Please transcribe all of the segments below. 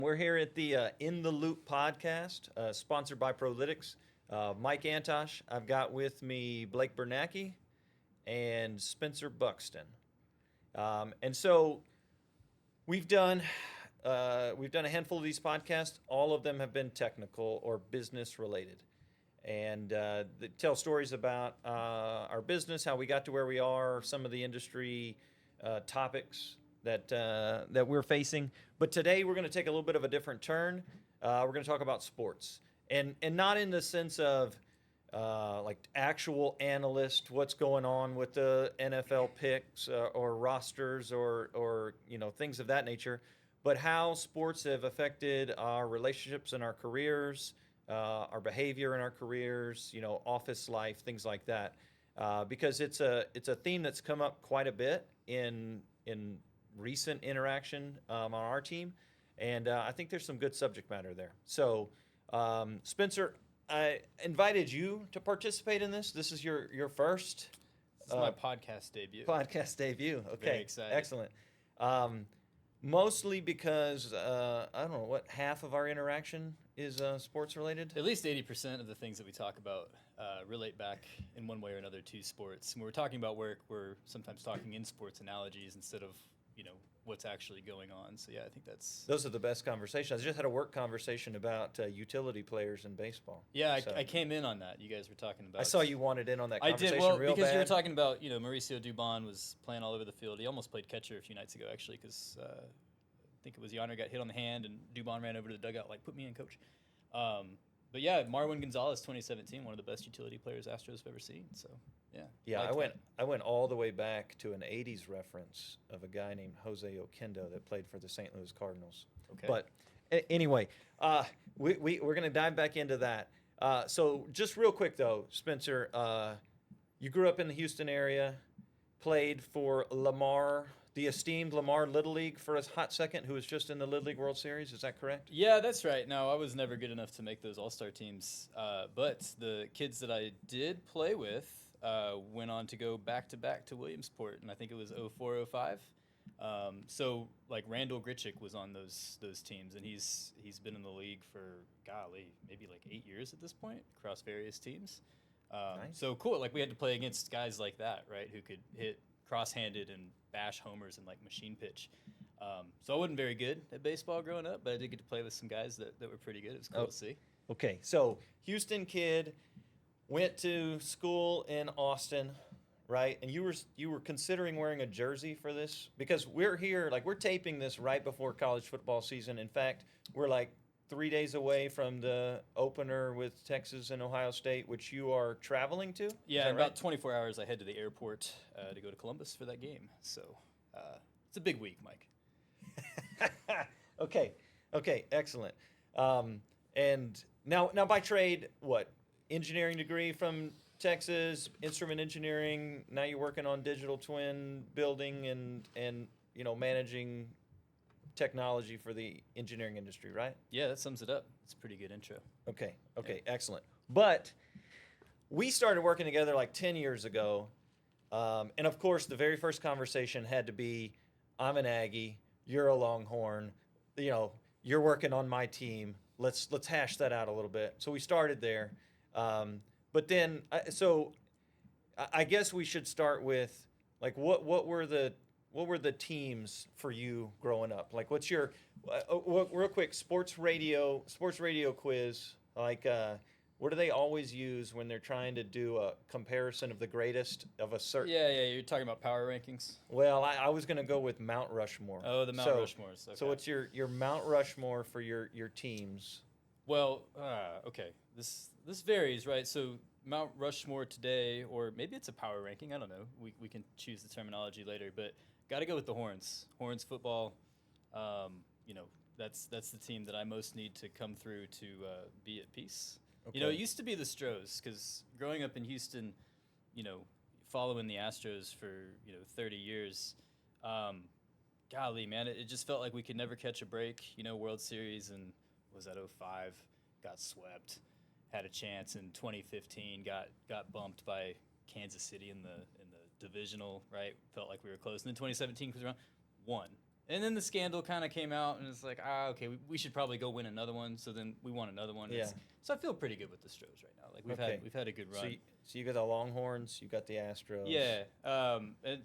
We're here at the In the Loop podcast, sponsored by Prolytics. Mike Antosh, I've got with me Blake Bernacki and Spencer Buxton. And so we've done a handful of these podcasts. All of them have been technical or business related, and they tell stories about our business, how we got to where we are, some of the industry topics that we're facing. But today we're going to take a little bit of a different turn. We're going to talk about sports, and not in the sense of like actual analyst, what's going on with the NFL picks or rosters or things of that nature, but how sports have affected our relationships and our careers, our behavior in our careers, office life, things like that. Because it's a theme that's come up quite a bit in recent interaction on our team, and I think there's some good subject matter there. So, Spencer, I invited you to participate in this. This is your first This is my podcast debut. podcast debut. Okay, Very excited. Excellent. Mostly because I don't know what half of our interaction is sports related. At least 80% of the things that we talk about relate back in one way or another to sports. When we're talking about work, we're sometimes talking in sports analogies instead of what's actually going on. So yeah, I think those are the best conversations. I just had a work conversation about utility players in baseball. Yeah, so. I came in on that. You guys were talking about. I saw you wanted in on that conversation. I did. Well, real because bad. You were talking about Mauricio Dubon was playing all over the field. He almost played catcher a few nights ago actually, because I think it was Yonder got hit on the hand and Dubon ran over to the dugout like, "Put me in, coach." But yeah, Marwin Gonzalez, 2017, one of the best utility players Astros have ever seen. So yeah. Yeah, I went all the way back to an '80s reference of a guy named Jose Oquendo that played for the St. Louis Cardinals. Okay. But anyway, we're going to dive back into that. So just real quick though, Spencer, you grew up in the Houston area, played for Lamar, the esteemed Lamar Little League for a hot second, who was just in the Little League World Series. Is that correct? Yeah, that's right. No, I was never good enough to make those all-star teams. But the kids that I did play with went on to go back-to-back to Williamsport, and I think it was 04, 05. So, like, Randall Gritchick was on those teams, and he's been in the league for, golly, maybe like 8 years at this point, across various teams. Nice. So, cool. Like, we had to play against guys like that, right, who could hit cross-handed and bash homers and, like, machine pitch. So I wasn't very good at baseball growing up, but I did get to play with some guys that were pretty good. It was cool to see. Okay, so Houston kid, went to school in Austin, right? And you were considering wearing a jersey for this? Because we're here, like we're taping this right before college football season. In fact, we're like 3 days away from the opener with Texas and Ohio State, which you are traveling to? Yeah, in right? about 24 hours I head to the airport to go to Columbus for that game. So it's a big week, Mike. Okay, excellent. And now by trade, what? Engineering degree from Texas, instrument engineering. Now you're working on digital twin building and managing technology for the engineering industry, right? Yeah, that sums it up. It's a pretty good intro. Okay, Yeah. Excellent. But we started working together like 10 years ago, and of course the very first conversation had to be, I'm an Aggie, you're a Longhorn, you're working on my team. Let's hash that out a little bit. So we started there, but then I guess we should start with like what were the teams for you growing up? Like what's your real quick sports radio quiz? Like what do they always use when they're trying to do a comparison of the greatest of a certain? Yeah, you're talking about power rankings? Well, I was going to go with Mount Rushmore. Oh, the Mount Rushmores. Okay. So what's your Mount Rushmore for your teams? Well, okay. This varies, right? So Mount Rushmore today, or maybe it's a power ranking. I don't know. We can choose the terminology later, but got to go with the Horns. Horns football. That's the team that I most need to come through to be at peace. Okay. It used to be the Stros, because growing up in Houston, following the Astros for 30 years, golly, man, it just felt like we could never catch a break. World Series, and was that 05? Got swept. Had a chance in 2015. Got bumped by Kansas City in the divisional. Right, felt like we were close. And then 2017 comes around, won. And then the scandal kind of came out, and it's like, okay, we should probably go win another one. So then we won another one. Yeah. So I feel pretty good with the Stros right now. Like we've had a good run. So you got the Longhorns, you got the Astros. Yeah, and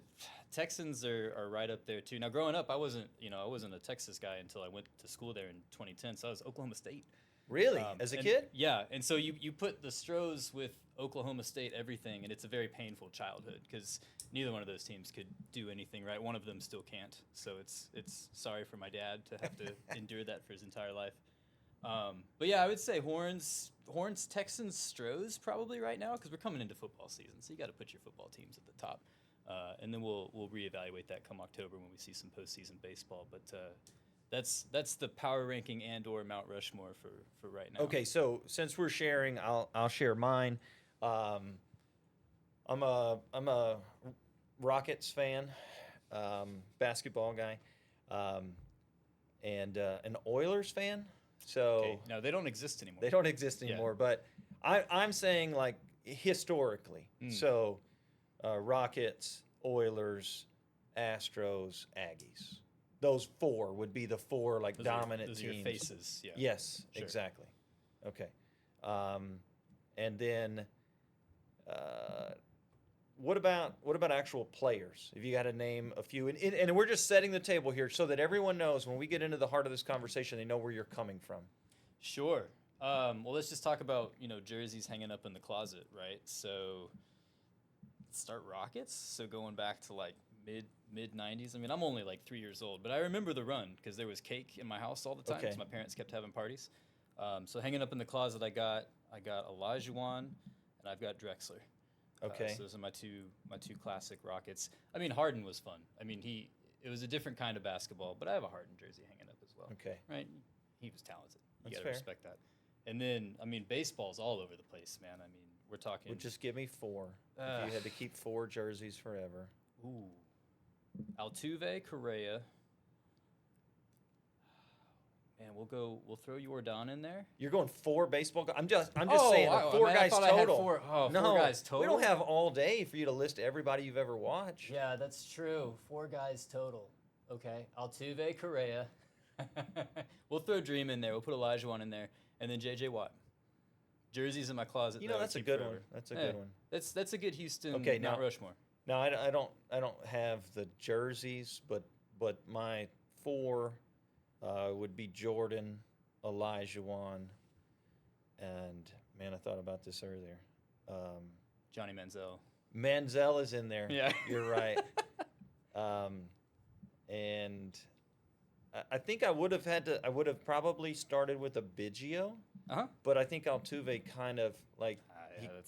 Texans are right up there too. Now, growing up, I wasn't a Texas guy until I went to school there in 2010. So I was Oklahoma State. Really? As a kid? Yeah, and so you put the Stros with Oklahoma State everything, and it's a very painful childhood because neither one of those teams could do anything right. One of them still can't. So it's sorry for my dad to have to endure that for his entire life. But yeah, I would say Horns, Texans, Stros probably right now because we're coming into football season, so you got to put your football teams at the top, and then we'll reevaluate that come October when we see some postseason baseball. But that's the power ranking and/or Mount Rushmore for right now. Okay, so since we're sharing, I'll share mine. I'm a Rockets fan, basketball guy, and an Oilers fan. So Okay. No, they don't exist anymore. they don't exist anymore. But I'm saying like historically. So Rockets, Oilers, Astros, Aggies. Those four would be the four like dominant those teams. are your faces. Yeah. Yes, Sure. exactly. Okay. And then what about actual players? If you got to name a few, and we're just setting the table here so that everyone knows when we get into the heart of this conversation, they know where you're coming from. Sure. Well, let's just talk about jerseys hanging up in the closet, right? So let's start Rockets. So going back to like mid 90s. I mean, I'm only like 3 years old, but I remember the run because there was cake in my house all the time because my parents kept having parties. So hanging up in the closet, I got Olajuwon and I've got Drexler. Okay. So those are my two classic Rockets. I mean, Harden was fun. I mean, it was a different kind of basketball, but I have a Harden jersey hanging up as well. Okay. Right? He was talented. You That's got to fair. respect that. And then, I mean, baseball's all over the place, man. I mean, we're talking. Well, just give me four. If you had to keep four jerseys forever. Ooh. Altuve, Correa. Man, we'll throw Jordan in there. You're going four baseball. I'm just saying four guys I total. had four guys total. We don't have all day for you to list everybody you've ever watched. Yeah, that's true. 4 guys total. Okay, Altuve, Correa. We'll throw Dream in there. We'll put Olajuwon in there, and then J.J. Watt. Jerseys in my closet. You know, that's a good one. That's a good one. That's a good Houston Okay, Mount now- Rushmore. Now I don't have the jerseys, but my four would be Jordan, Olajuwon, and man, I thought about this earlier. Johnny Manziel. Manziel is in there. Yeah. You're right. And I think I would have probably started with a Biggio, but I think Altuve kind of like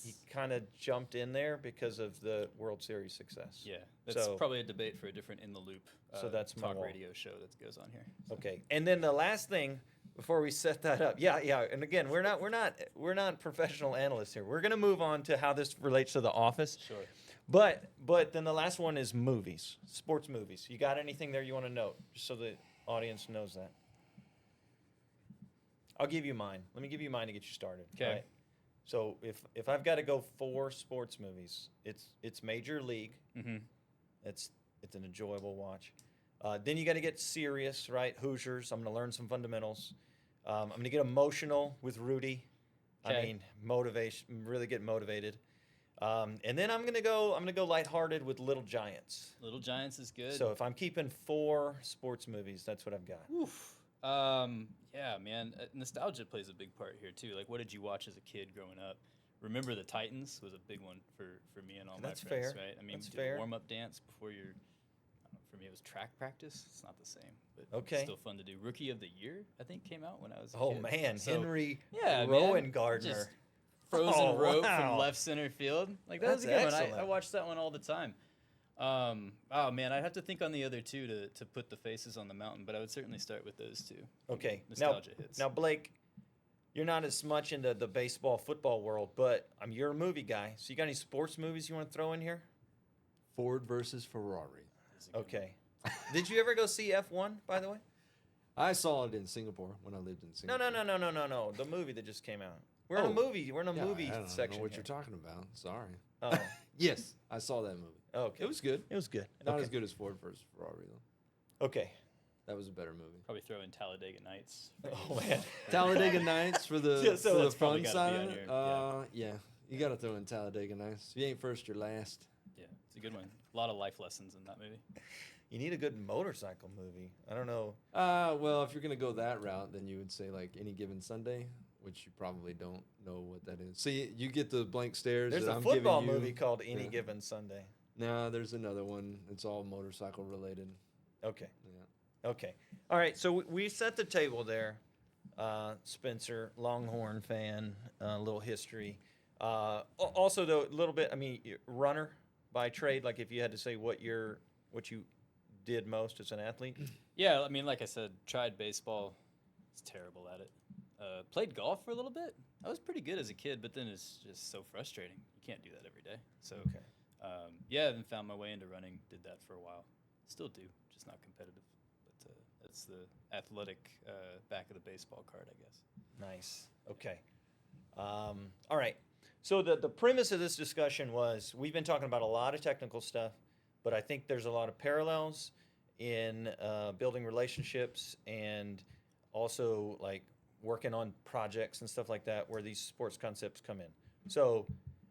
he kind of jumped in there because of the World Series success. Yeah, that's So- probably a debate for a different In the Loop So that's my talk wall. radio show that goes on here. Okay, and then the last thing before we set that up, yeah, and again, we're not professional analysts here. We're gonna move on to how this relates to The Office. Sure. But then the last one is movies, sports movies. You got anything there you want to note, just so the audience knows that? I'll give you mine. Let me give you mine to get you started. 'Kay. Right? So if I've got to go 4 sports movies, it's Major League. Mm-hmm. It's an enjoyable watch. Then you got to get serious, right? Hoosiers. I'm going to learn some fundamentals. I'm going to get emotional with Rudy. I Okay. mean, motivation. Really get motivated. And then I'm going to go lighthearted with Little Giants. Little Giants is good. So if I'm keeping 4 sports movies, that's what I've got. Oof. Yeah, man. Nostalgia plays a big part here too. Like, what did you watch as a kid growing up? Remember the Titans was a big one for me and all That's my friends, fair. right? I mean, That's we did fair. a warm-up dance before your. For me, it was track practice. It's not the same, but Okay. still fun to do. Rookie of the Year, I think, came out when I was a Oh kid. man, So, Henry yeah, man, Rowan Gardner. just frozen Oh, rope wow. from left center field. Like that was a That's good one. I excellent. watched that one all the time. Oh man, I'd have to think on the other two to put the faces on the mountain, but I would certainly start with those two. Okay. Nostalgia hits. Now Blake, you're not as much into the baseball football world, but you're a movie guy. So you got any sports movies you want to throw in here? Ford versus Ferrari. Is a good Okay. Did you ever go see F1, by the way? I saw it in Singapore when I lived in No. Singapore. The movie that just came out. We're in a Oh. movie. We're in a Yeah, movie I don't section. know what here. you're talking about. Sorry. Oh, Yes, I saw that movie. okay. It was good. It was good. Not Okay. as good as Ford versus Ferrari though. Okay. That was a better movie. Probably throw in Talladega Nights. Oh man. Talladega Nights for the, Yeah, so for the that's probably fun gotta be side. on of it? your- Yeah, you got to throw in Talladega Nights. If you ain't first, you're last. Yeah, it's a good one. A lot of life lessons in that movie. You need a good motorcycle movie. I don't know. Well, if you're gonna go that route, then you would say like Any Given Sunday, which you probably don't know what that is. See, you get the blank stares. There's that a I'm football giving you. movie called Any Yeah. Given Sunday. No, there's another one. It's all motorcycle related. Okay. Yeah. Okay. All right. So we set the table there. Spencer, Longhorn fan, a little history. Also, though, a little bit. I mean, runner by trade. Like, if you had to say what you did most as an athlete. Yeah, I mean, like I said, tried baseball. Was terrible at it. Played golf for a little bit. I was pretty good as a kid, but then it's just so frustrating. You can't do that every day. So, Okay. yeah, then found my way into running. Did that for a while. Still do, just not competitive. But that's the athletic back of the baseball card, I guess. Nice. Okay. All right. So the premise of this discussion was we've been talking about a lot of technical stuff, but I think there's a lot of parallels in building relationships and also like working on projects and stuff like that where these sports concepts come in. So,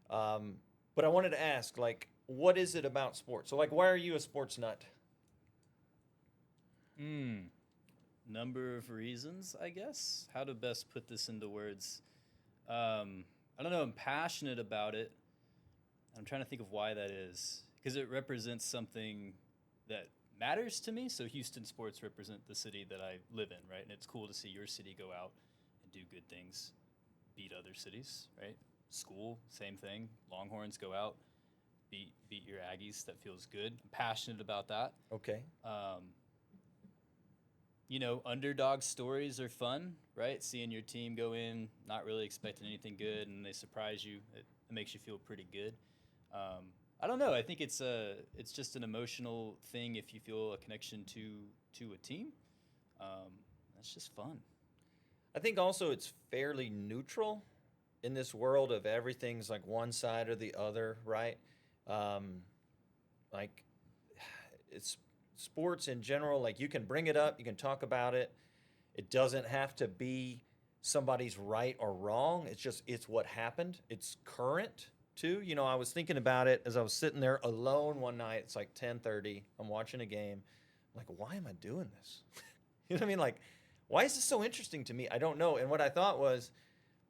but I wanted to ask, like, what is it about sports? So, like, why are you a sports nut? Number of reasons, I guess. How to best put this into words? I don't know. I'm passionate about it. I'm trying to think of why that is, because it represents something that matters to me. So Houston sports represent the city that I live in, right? And it's cool to see your city go out and do good things, beat other cities, right? School, same thing. Longhorns go out, beat your Aggies. That feels good. I'm passionate about that. Okay. You know, underdog stories are fun, right? Seeing your team go in, not really expecting anything good, and they surprise you. It makes you feel pretty good. I don't know. I think it's just an emotional thing if you feel a connection to a team. That's just fun. I think also it's fairly neutral in this world of everything's like one side or the other, right? Like it's sports in general, like you can bring it up, you can talk about it. It doesn't have to be somebody's right or wrong. It's what happened. It's current too. You know, I was thinking about it as I was sitting there alone one night. It's like 10:30. I'm watching a game. I'm like, why am I doing this? You know what I mean? Like, why is this so interesting to me? I don't know. And what I thought was,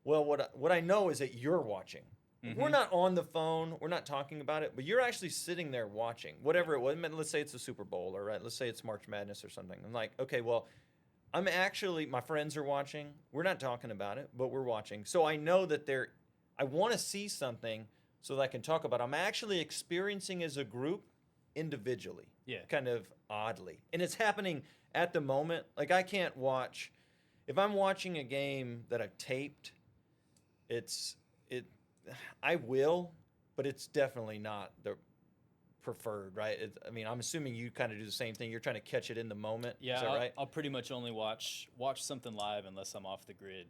well, what I know is that you're watching. Mm-hmm. We're not on the phone. We're not talking about it, but you're actually sitting there watching whatever it was. Let's say it's the Super Bowl, or right? Let's say it's March Madness or something. I'm like, okay, well, my friends are watching. We're not talking about it, but we're watching. So I know that I want to see something so that I can talk about it. I'm actually experiencing as a group individually. Yeah. Kind of oddly. And it's happening at the moment. Like I can't watch, if I'm watching a game that I've taped, I will, but it's definitely not the preferred, right? I mean, I'm assuming you kind of do the same thing. You're trying to catch it in the moment. Yeah, Is that right? I'll pretty much only watch something live unless I'm off the grid.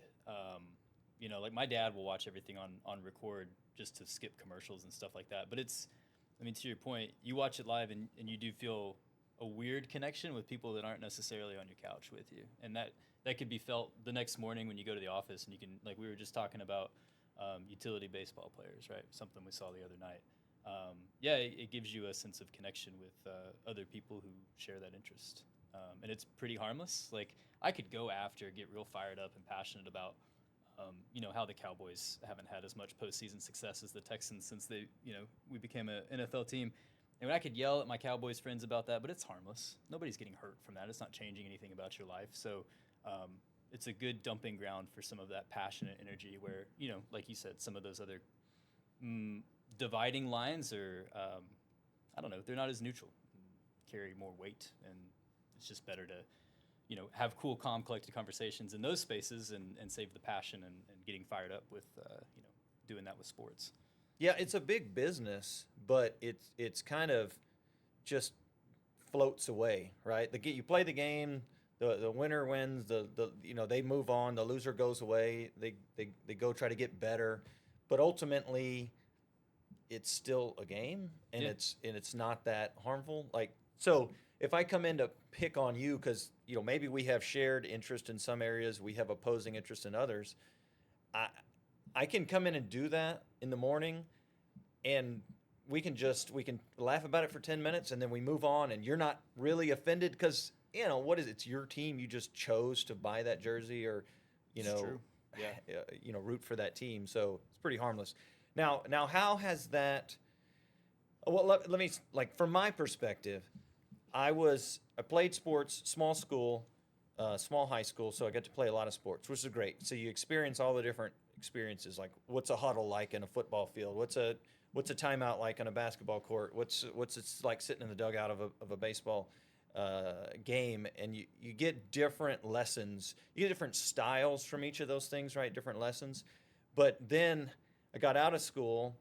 You know, like my dad will watch everything on record just to skip commercials and stuff like that. But I mean, to your point, you watch it live and you do feel a weird connection with people that aren't necessarily on your couch with you. And that could be felt the next morning when you go to the office and you can, like we were just talking about, utility baseball players, right? Something we saw the other night. Yeah, it gives you a sense of connection with other people who share that interest. And it's pretty harmless. Like, I could go after, get real fired up and passionate about, you know, how the Cowboys haven't had as much postseason success as the Texans since we became an NFL team. And I could yell at my Cowboys friends about that, but it's harmless. Nobody's getting hurt from that. It's not changing anything about your life. So, it's a good dumping ground for some of that passionate energy where, you know, like you said, some of those other dividing lines are, I don't know, they're not as neutral, carry more weight, and it's just better to, you know, have cool, calm, collected conversations in those spaces and save the passion and getting fired up with, you know, doing that with sports. Yeah, it's a big business, but it's kind of just floats away, right? You play the game. The winner wins. They move on. The loser goes away. They go try to get better, but ultimately, it's still a game, and Yeah. it's not that harmful. Like, so if I come in to pick on you because maybe we have shared interest in some areas, we have opposing interest in others. I can come in and do that in the morning, and we can laugh about it for 10 minutes, and then we move on, and you're not really offended because, what is it? It's your team. You just chose to buy that jersey or, It's true. Yeah. root for that team. So it's pretty harmless. Now how has that, well, let me, like, from my perspective, I played sports, small school, small high school, so I got to play a lot of sports, which is great. So you experience all the different experiences, like what's a huddle like in a football field? What's a timeout like on a basketball court? What's it's like sitting in the dugout of a baseball game? And you get different lessons. You get different styles from each of those things, right? Different lessons. But then I got out of school,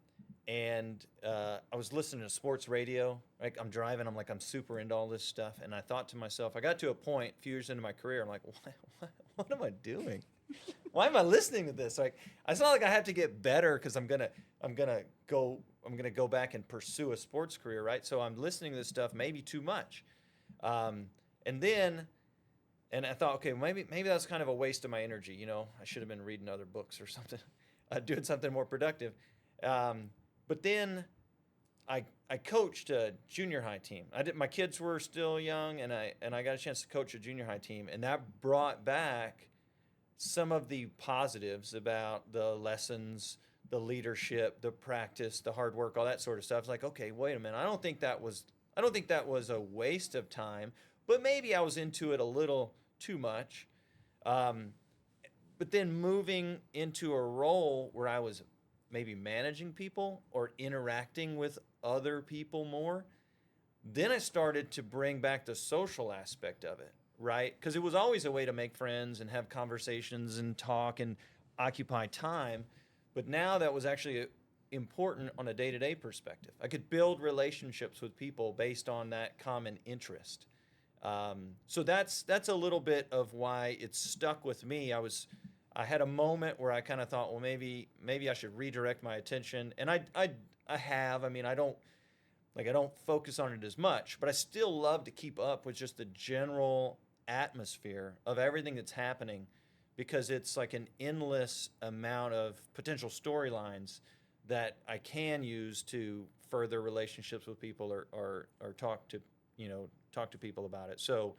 and I was listening to sports radio. Like, I'm driving, I'm super into all this stuff, and I thought to myself, I got to a point a few years into my career, I'm like, what am I doing? Why am I listening to this? Like, it's not like I have to get better because I'm gonna go back and pursue a sports career, right? So I'm listening to this stuff maybe too much, and I thought, okay, maybe that's kind of a waste of my energy. I should have been reading other books or something, doing something more productive. But then I coached a junior high team. My kids were still young, and I got a chance to coach a junior high team, and that brought back some of the positives about the lessons, the leadership, the practice, the hard work, all that sort of stuff. It's like, okay, wait a minute. I don't think that was a waste of time, but maybe I was into it a little too much. But then moving into a role where I was maybe managing people or interacting with other people more, then I started to bring back the social aspect of it, right? Because it was always a way to make friends and have conversations and talk and occupy time. But now that was actually important on a day-to-day perspective. I could build relationships with people based on that common interest. So that's a little bit of why it's stuck with me. I had a moment where I kind of thought, well, maybe I should redirect my attention, and I have. I mean, I don't focus on it as much, but I still love to keep up with just the general atmosphere of everything that's happening, because it's like an endless amount of potential storylines that I can use to further relationships with people or talk to people about it. So,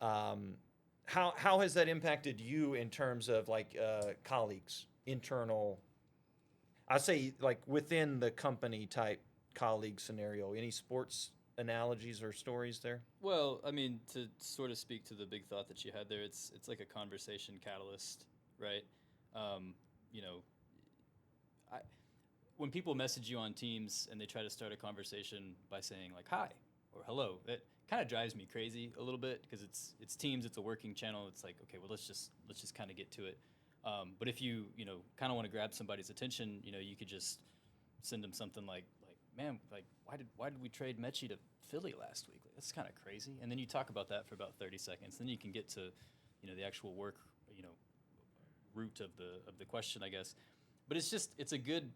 how has that impacted you in terms of like colleagues, internal? I'd say like within the company type colleague scenario. Any sports analogies or stories there? Well, I mean, to sort of speak to the big thought that you had there, it's like a conversation catalyst, right? You know, when people message you on Teams and they try to start a conversation by saying like hi or hello, that kind of drives me crazy a little bit, because it's Teams, it's a working channel. It's like, okay, well, let's just kind of get to it. But if you kind of want to grab somebody's attention, you could just send them something like man, like why did we trade Mechie to Philly last week? Like, that's kind of crazy. And then you talk about that for about 30 seconds. Then you can get to the actual work root of the question, I guess. But it's a good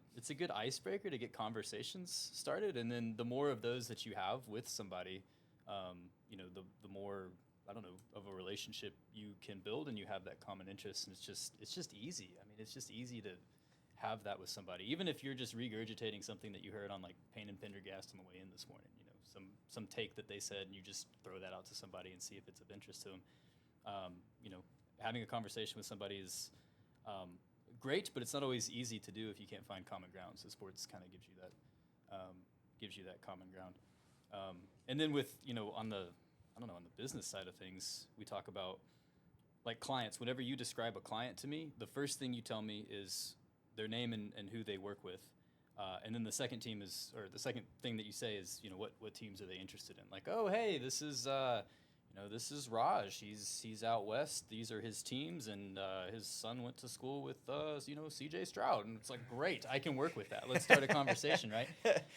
icebreaker to get conversations started. And then the more of those that you have with somebody, the more, I don't know, of a relationship you can build, and you have that common interest. And it's just easy. I mean, it's just easy to have that with somebody, even if you're just regurgitating something that you heard on like Payne and Pendergast on the way in this morning. Some take that they said, and you just throw that out to somebody and see if it's of interest to them. Having a conversation with somebody is great, but it's not always easy to do if you can't find common ground. So sports kind of gives you that common ground. And then with on the business side of things, we talk about like clients. Whenever you describe a client to me, the first thing you tell me is their name and who they work with. And then the second thing that you say is, what teams are they interested in? Like, oh, hey, this is Raj. He's out west. These are his teams, and his son went to school with C.J. Stroud. And it's like, great, I can work with that. Let's start a conversation, right?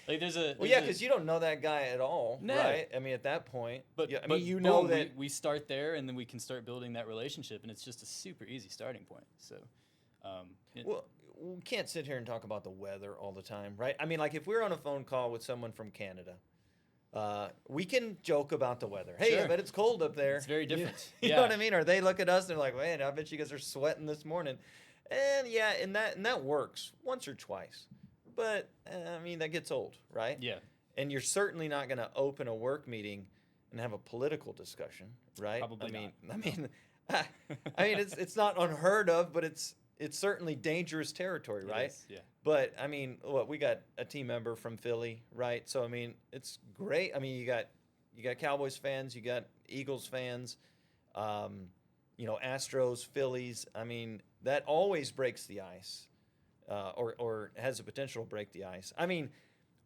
Like, because you don't know that guy at all, no. Right? I mean, at that point, but yeah, boom, that we start there, and then we can start building that relationship, and it's just a super easy starting point. So, well, we can't sit here and talk about the weather all the time, right? I mean, like if we're on a phone call with someone from Canada, We can joke about the weather. Hey, I Sure. bet it's cold up there. It's very You- different. You Yeah. know what I mean? Or they look at us and they're like, man, I bet you guys are sweating this morning. And yeah, and that works once or twice. But I mean, that gets old, right? Yeah. And you're certainly not going to open a work meeting and have a political discussion, right? Probably I mean, not. I mean, I mean, it's not unheard of, but it's certainly dangerous territory, It right? is, yeah. But I mean, what we got a team member from Philly, right? So I mean, it's great. I mean, you got Cowboys fans, you got Eagles fans, you know, Astros, Phillies. I mean, that always breaks the ice, or has the potential to break the ice. I mean,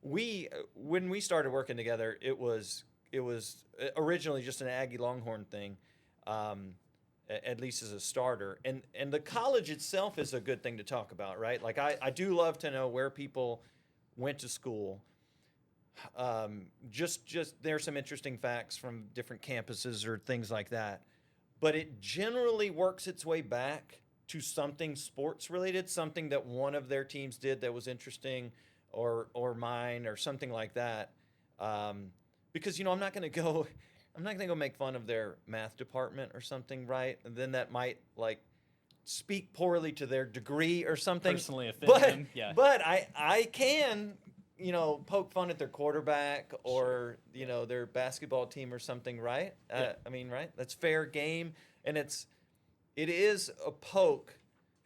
when we started working together, it was originally just an Aggie Longhorn thing. At least as a starter. And the college itself is a good thing to talk about, right? Like I do love to know where people went to school. Just there's some interesting facts from different campuses or things like that. But it generally works its way back to something sports related, something that one of their teams did that was interesting, or mine or something like that. Because I'm not going to go make fun of their math department or something, right? And then that might like speak poorly to their degree or something. Personally offend But them. Yeah. but I can poke fun at their quarterback or their basketball team or something, right? Yeah. I mean, right? That's fair game, and it is a poke,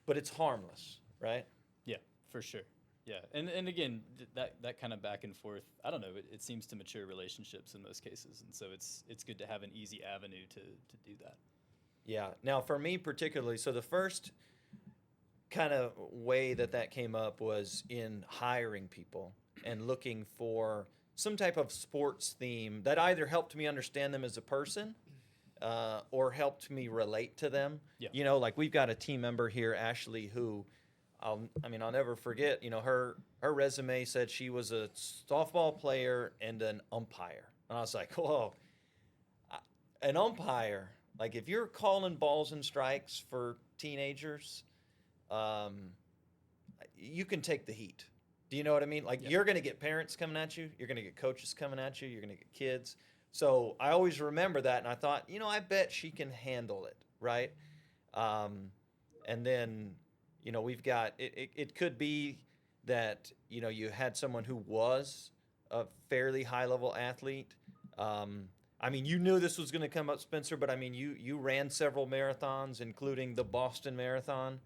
but it's harmless, right? Yeah, for sure. Yeah, and again, that kind of back and forth, I don't know, it seems to mature relationships in most cases, and so it's good to have an easy avenue to do that. Yeah. Now, for me particularly, so the first kind of way that came up was in hiring people and looking for some type of sports theme that either helped me understand them as a person or helped me relate to them. Yeah. Like we've got a team member here, Ashley, who I'll never forget. Her resume said she was a softball player and an umpire, and I was like, whoa, an umpire. Like if you're calling balls and strikes for teenagers, you can take the heat. Do you know what I mean? Like you're going to get parents coming at you, you're going to get coaches coming at you, you're going to get kids. So I always remember that, and I thought, I bet she can handle it, right? And then. We've got it could be that, you had someone who was a fairly high level athlete. I mean, you knew this was going to come up, Spencer, but I mean, you ran several marathons, including the Boston Marathon,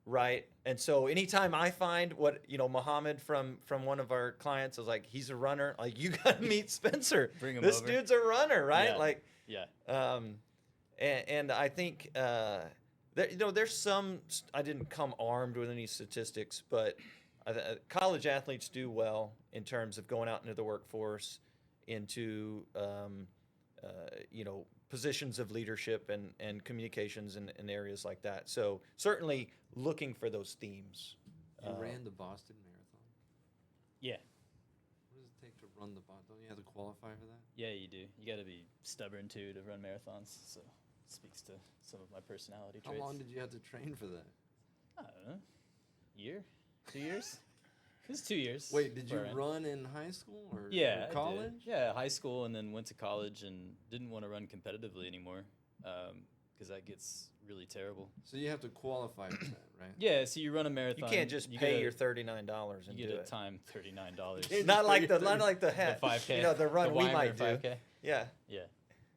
right? And so anytime I find Muhammad from one of our clients is like, he's a runner, like you got to meet Spencer. Bring him this over. dude's a runner, right? Yeah. Like, Yeah. and I think, there's some. I didn't come armed with any statistics, but college athletes do well in terms of going out into the workforce, into positions of leadership and communications and areas like that. So certainly looking for those themes. You ran the Boston Marathon. Yeah. What does it take to run the Boston? Don't you have to qualify for that? Yeah, you do. You got to be stubborn too to run marathons. So it speaks to some of my personality How traits. long did you have to train for that? I don't know. Year? 2 years? It was 2 years. Wait, did you before I ran. run in high school or Yeah, or I did. college? Yeah, high school, and then went to college and didn't want to run competitively anymore because that gets really terrible. So you have to qualify for that, right? Yeah, so you run a You marathon. can't just you pay get your a, $39 and you do get a it. time $39. Can't Not just like pay the your the 5K. the run the we Weimar might do. 5K. Yeah. Yeah.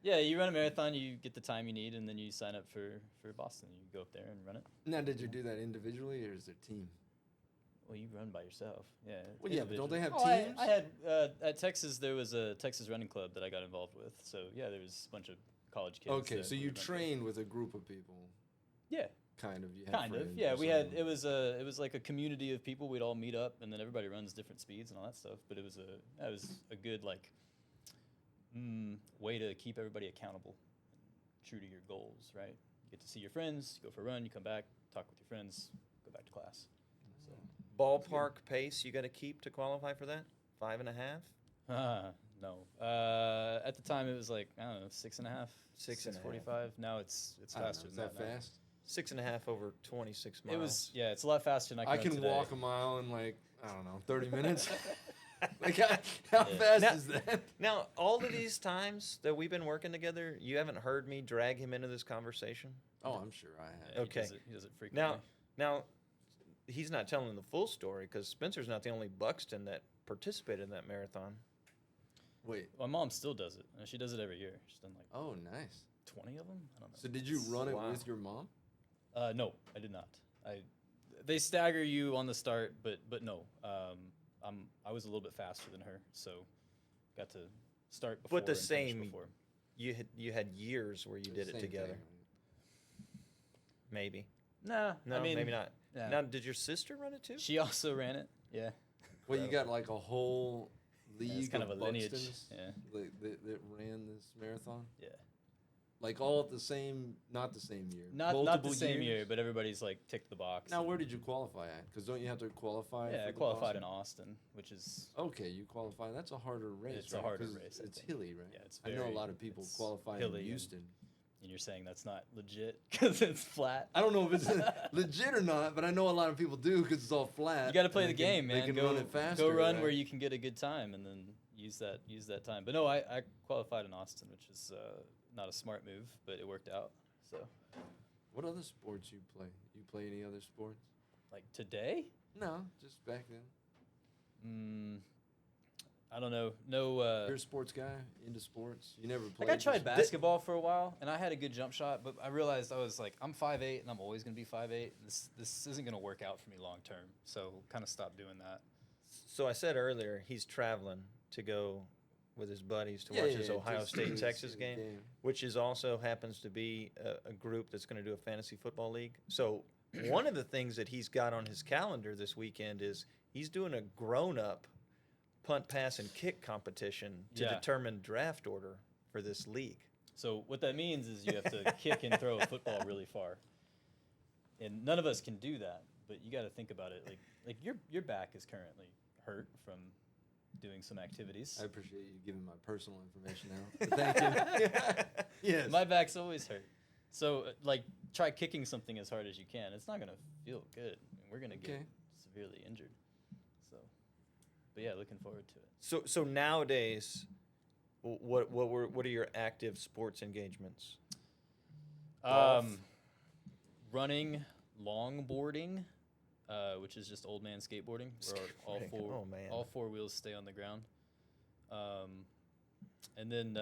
Yeah, you run a marathon, you get the time you need, and then you sign up for Boston. You go up there and run it. Now, did you do that individually or is there team? Well, you run by yourself. Yeah. Well, yeah, but don't they have individually. teams? I had at Texas. There was a Texas running club that I got involved with. So yeah, there was a bunch of college kids. Okay, that so you would run together. trained with a group of people, Yeah, kind of. You had kind of. friends Yeah, or we had something. it was like a community of people. We'd all meet up, and then everybody runs different speeds and all that stuff. But it was a good like way to keep everybody accountable, true to your goals. Right, you get to see your friends, you go for a run, you come back, talk with your friends, go back to class. So. Ballpark pace you got to keep to qualify for that? 5.5? No. At the time, it was like I don't know, 6.5, 6:45. Now it's I don't know, faster is than that now. fast? 6.5 over 26 miles. It was it's a lot faster than I I can can run today. walk a mile in like, I don't know, 30 minutes. Like, how Yeah. fast Now- is that? Now, all of these times that we've been working together, you haven't heard me drag him into this conversation. Oh, I'm sure I Yeah, have. Okay. He does it frequently. Now, he's not telling the full story because Spencer's not the only Buxton that participated in that marathon. Wait. My mom still does it. She does it every year. She's done like Oh, nice. 20 of them. I don't know. So did you run it Wow. with your mom? No, I did not. They stagger you on the start, but no. I was a little bit faster than her, so got to start before. But the and finish same- Before. You had years where you did it Same together. thing. Maybe. Nah, No, I mean, maybe not. yeah. Now, did your sister run it too? She also ran it. Yeah. Well, you got like a whole Yeah, league it's kind of a lineage. Buxtons Yeah. that ran this marathon. Yeah. Like all at the same, not the same year. Not the Multiple same year, years? but everybody's like ticked the box. Now, and- where did you qualify at? Because don't you have to qualify? Yeah, for I the qualified in Boston? Austin, which is Okay, you qualify. That's a harder race. It's a right? harder 'Cause race, I It's think. hilly, right? Yeah, it's I know a very- lot of people it's qualify hilly in and- Houston. and you're saying that's not legit because it's flat. I don't know if it's legit or not, but I know a lot of people do because it's all flat. You got to play and the they can- game, man. They can go run it faster. go run right? where you can get a good time, and then use that time. But no, I qualified in Austin, which is not a smart move, but it worked out. So What other sports you play? You play any other sports? like today, No, just back then. I don't know. No. You're a sports guy, into sports. You never played. Like I tried just- basketball for a while, and I had a good jump shot, but I realized I was like, I'm 5'8", and I'm always gonna be 5'8". This isn't gonna work out for me long term, so kind of stopped doing that. So I said earlier he's traveling to go with his buddies to Yeah, watch yeah, his yeah, Ohio just State to Texas see the game, which is also happens to be a group that's going to do a fantasy football league. So one of the things that he's got on his calendar this weekend is he's doing a grown-up punt, pass, and kick competition to Yeah. determine draft order for this league. So what that means is you have to kick and throw a football really far, and none of us can do that. But you got to think about it. Like your back is currently hurt from doing some activities. I appreciate you giving my personal information now. But thank you. Yes. My back's always hurt. So like try kicking something as hard as you can. It's not gonna feel good. I mean, we're gonna get Okay. severely injured. So, but yeah, looking forward to it. So nowadays, what are your active sports engagements? Golf. Running, longboarding, which is just old man skateboarding, where Skateboarding. Oh, man. all four wheels stay on the ground. And then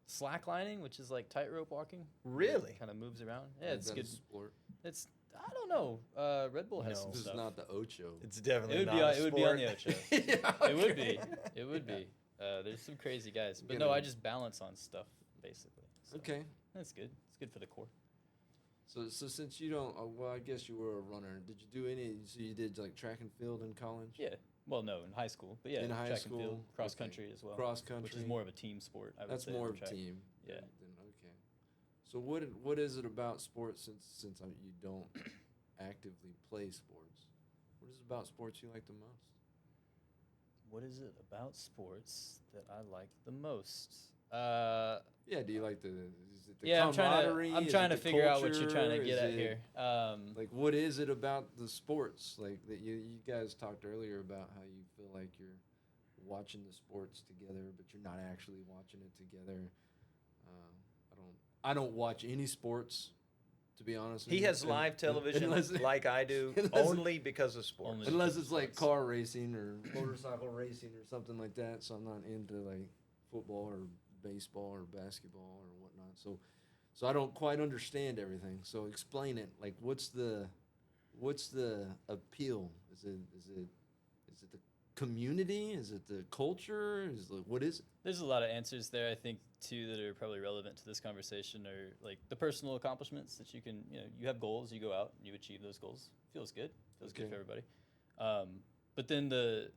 slacklining, which is like tightrope walking. Really? Kind of moves around. Yeah, Is it's that a good. sport? It's I don't know. Red Bull has No. some This is stuff. not the Ocho. It's definitely It would not be a on- it would be on the sport. Ocho. Yeah, It would be. okay. It would be. There's some crazy guys, but You no, gotta- I just balance on stuff basically. So Okay. that's good. It's good for the core. So since you don't, well, I guess you were a runner. Did you do any? So you did like track and field in college? Yeah. Well, no, in high school, but yeah, In high track school, and field, cross okay. country as well, Cross country. which is more of a team sport. I would That's say, more than of track. team. Yeah. Then, okay. So what is it about sports since you don't actively play sports? What is it about sports you like the most? What is it about sports that I like the most? Yeah. Do you like is it the Yeah, I'm camaraderie? trying Is to it the figure out what you're trying to culture? get Is at it- here. Like, what is it about the sports? Like that you guys talked earlier about how you feel like you're watching the sports together, but you're not actually watching it together. I don't watch any sports, to be honest. with He you, has live television unless, like I do, unless- only because of sports. Only- unless it's like car racing or motorcycle racing or something like that. So I'm not into like football or baseball or basketball or whatnot. So I don't quite understand everything. So explain it. Like, what's the appeal? Is it the community? Is it the culture? What is it? There's a lot of answers there. I think too that are probably relevant to this conversation are like the personal accomplishments that you can, you have goals, you go out and you achieve those goals. Feels good. Feels good Okay. for everybody. But then the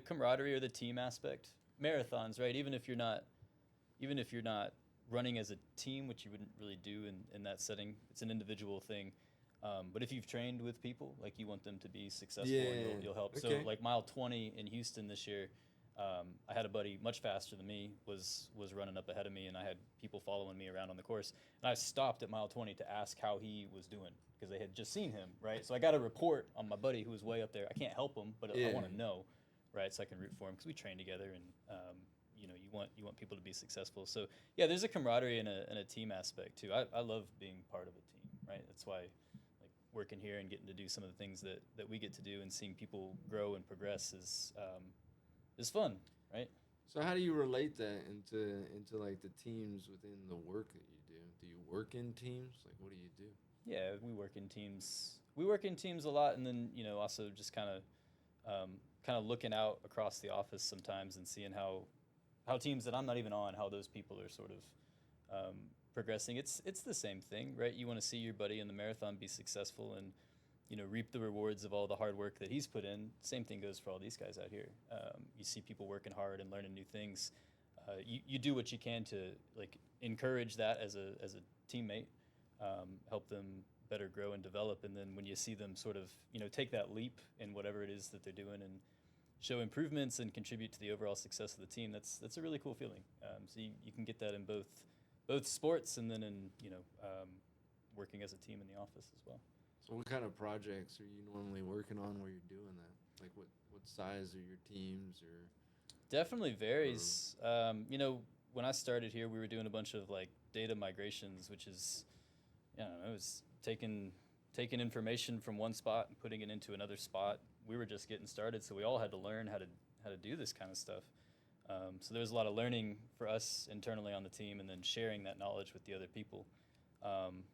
camaraderie or the team aspect, marathons, right? Even if you're not running as a team, which you wouldn't really do in that setting, it's an individual thing. But if you've trained with people, like you want them to be successful, and Yeah, you'll help. okay. So like mile 20 in Houston this year, I had a buddy much faster than me was running up ahead of me, and I had people following me around on the course. And I stopped at mile 20 to ask how he was doing because they had just seen him, right? So I got a report on my buddy who was way up there. I can't help him, but I Yeah. want to know. right? So I can root for them because we train together, and you know, you want people to be successful. So yeah, there's a camaraderie and a team aspect too. I love being part of a team, right? That's why like working here and getting to do some of the things that we get to do and seeing people grow and progress is fun, right? So how do you relate that into like the teams within the work that you do? Do you work in teams? Like, what do you do? Yeah, we work in teams. We work in teams a lot, and then you know also just kind of looking out across the office sometimes and seeing how teams that I'm not even on, how those people are sort of progressing. It's the same thing, right? You want to see your buddy in the marathon be successful and you know reap the rewards of all the hard work that he's put in. Same thing goes for all these guys out here. You see people working hard and learning new things. You do what you can to like encourage that as a teammate, help them better grow and develop, and then when you see them sort of you know take that leap in whatever it is that they're doing and show improvements and contribute to the overall success of the team, that's a really cool feeling. So you can get that in both sports and then in you know working as a team in the office as well. So what kind of projects are you normally working on where you're doing that? Like what size are your teams or? Definitely varies. You know, when I started here, we were doing a bunch of like data migrations, which is, I don't know, it was taking information from one spot and putting it into another spot. We were just getting started, so we all had to learn how to do this kind of stuff. So there was a lot of learning for us internally on the team, and then sharing that knowledge with the other people.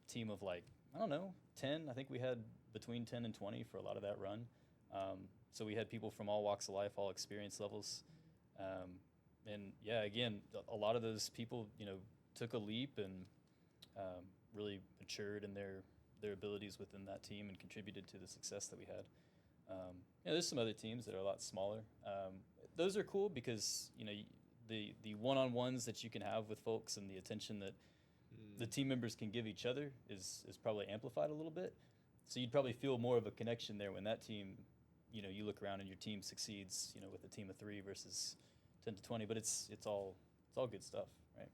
Team of like, I don't know, 10. I think we had between 10 and 20 for a lot of that run. So we had people from all walks of life, all experience levels. And yeah, again, a lot of those people, you know, took a leap and really matured in their abilities within that team and contributed to the success that we had. Yeah, there's some other teams that are a lot smaller. Those are cool because, you know, the one-on-ones that you can have with folks and the attention that the team members can give each other is probably amplified a little bit. So you'd probably feel more of a connection there when that team, you know, you look around and your team succeeds, you know, with a team of 3 versus 10 to 20, but it's all good stuff, right?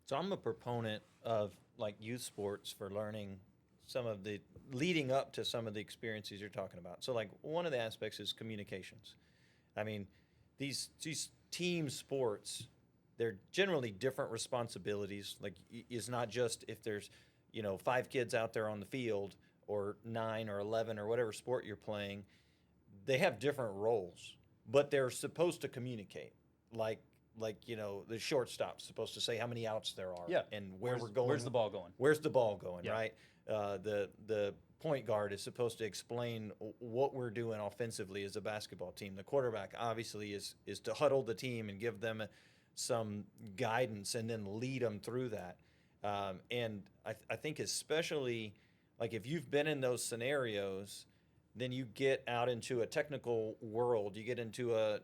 So I'm a proponent of like youth sports for learning some of the leading up to some of the experiences you're talking about. So like one of the aspects is communications. I mean, these team sports, they're generally different responsibilities. Like it's not just if there's, you know, 5 kids out there on the field or 9 or 11 or whatever sport you're playing, they have different roles, but they're supposed to communicate. Like you know, the shortstop's supposed to say how many outs there are, Yeah. and where we're going. Where's the ball going? Where's the ball going? Yeah. Right. The point guard is supposed to explain what we're doing offensively as a basketball team. The quarterback obviously is to huddle the team and give them some guidance and then lead them through that. And I think especially like if you've been in those scenarios, then you get out into a technical world, you get into a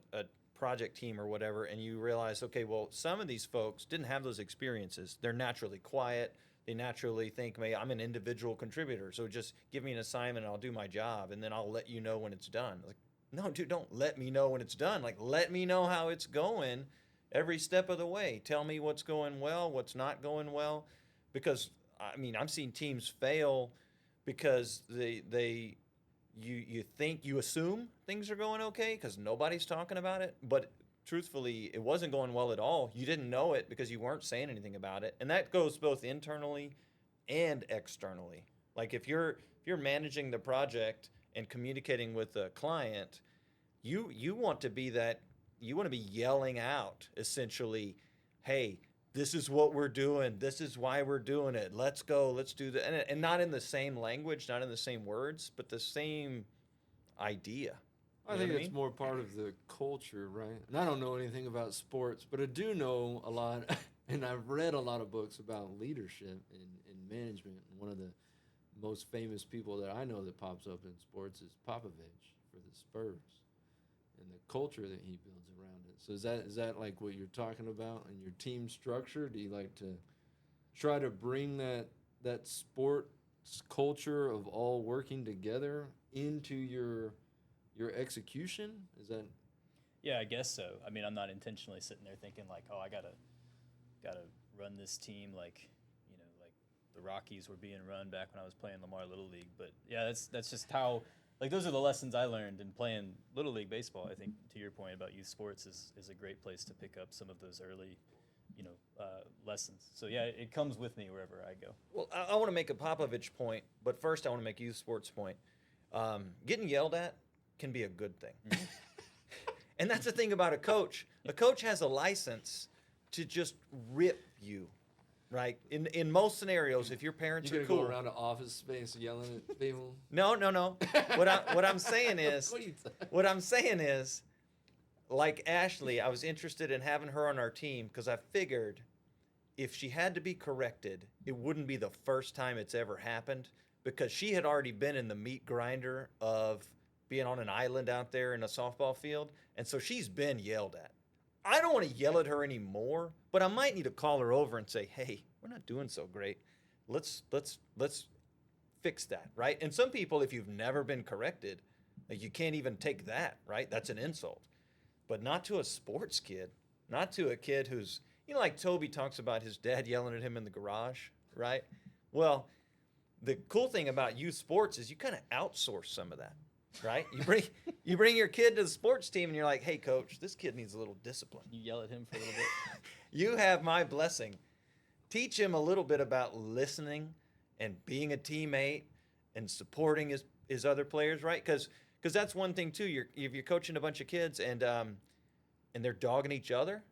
project team or whatever, and you realize, okay, well, some of these folks didn't have those experiences. They're naturally quiet. They naturally think, "Hey, I'm an individual contributor, so just give me an assignment and I'll do my job, and then I'll let you know when it's done." Like, no, dude, don't let me know when it's done. Like, let me know how it's going every step of the way. Tell me what's going well, what's not going well, because I mean, I've seen teams fail because you assume things are going okay because nobody's talking about it, but truthfully it wasn't going well at all. You didn't know it because you weren't saying anything about it, and that goes both internally and externally. Like if you're managing the project and communicating with the client, you want to be yelling out essentially, hey, this is what we're doing. This is why we're doing it. Let's go. Let's do that. And not in the same language, not in the same words, but the same idea. I think it's more part of the culture, right? And I don't know anything about sports, but I do know a lot, and I've read a lot of books about leadership and management. And one of the most famous people that I know that pops up in sports is Popovich for the Spurs, and the culture that he builds around it. So is that like what you're talking about in your team structure? Do you like to try to bring that sports culture of all working together into your execution? Is that? Yeah, I guess so. I mean, I'm not intentionally sitting there thinking like, oh, I gotta run this team like, you know, like the Rockies were being run back when I was playing Lamar Little League. But yeah, that's just how like those are the lessons I learned in playing Little League baseball. I think to your point about youth sports is a great place to pick up some of those early, lessons. So yeah, it comes with me wherever I go. Well, I want to make a Popovich point, but first I want to make a youth sports point. Getting yelled at can be a good thing. Mm-hmm. And that's the thing about a coach. A coach has a license to just rip you, right? In most scenarios, if your parents You're are gonna cool. go around the office space yelling at people. No. What I'm saying is, What are you what I'm saying is, like Ashley, I was interested in having her on our team because I figured if she had to be corrected, it wouldn't be the first time it's ever happened because she had already been in the meat grinder of being on an island out there in a softball field, and so she's been yelled at. I don't want to yell at her anymore, but I might need to call her over and say, "Hey, we're not doing so great. Let's fix that," right? And some people, if you've never been corrected, like you can't even take that, right? That's an insult. But not to a sports kid, not to a kid who's, like Toby talks about his dad yelling at him in the garage, right? Well, the cool thing about youth sports is you kind of outsource some of that, right? You bring your kid to the sports team and you're like, "Hey, coach, this kid needs a little discipline. You yell at him for a little bit. You have my blessing. Teach him a little bit about listening and being a teammate and supporting his other players, right? Because that's one thing too. If you're coaching a bunch of kids and they're dogging each other,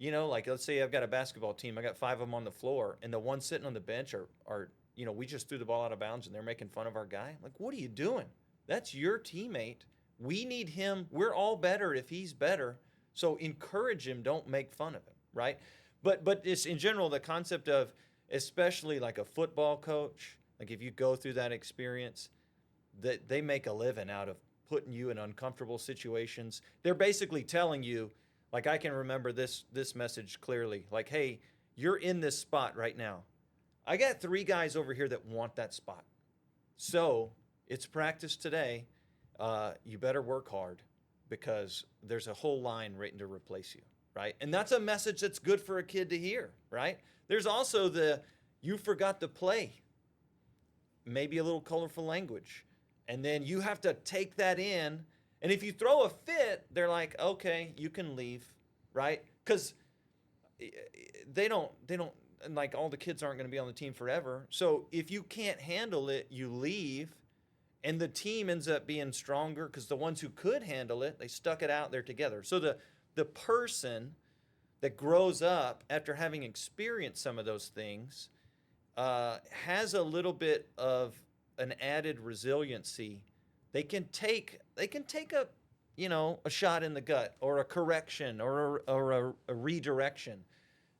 like let's say I've got a basketball team, I got 5 of them on the floor, and the ones sitting on the bench are we just threw the ball out of bounds and they're making fun of our guy. I'm like, what are you doing? That's your teammate. We need him. We're all better if he's better. So encourage him. Don't make fun of him, right? But it's in general the concept of, especially like a football coach, like if you go through that experience, that they make a living out of putting you in uncomfortable situations. They're basically telling you, like I can remember this message clearly, like, "Hey, you're in this spot right now. I got 3 guys over here that want that spot. So it's practice today. You better work hard because there's a whole line waiting to replace you," right? And that's a message that's good for a kid to hear, right? There's also you forgot to play, maybe a little colorful language. And then you have to take that in. And if you throw a fit, they're like, "Okay, you can leave," right? Because they don't, like all the kids aren't going to be on the team forever. So if you can't handle it, you leave. And the team ends up being stronger because the ones who could handle it, they stuck it out there together. So the person that grows up after having experienced some of those things has a little bit of an added resiliency. They can take a shot in the gut or a correction or a redirection,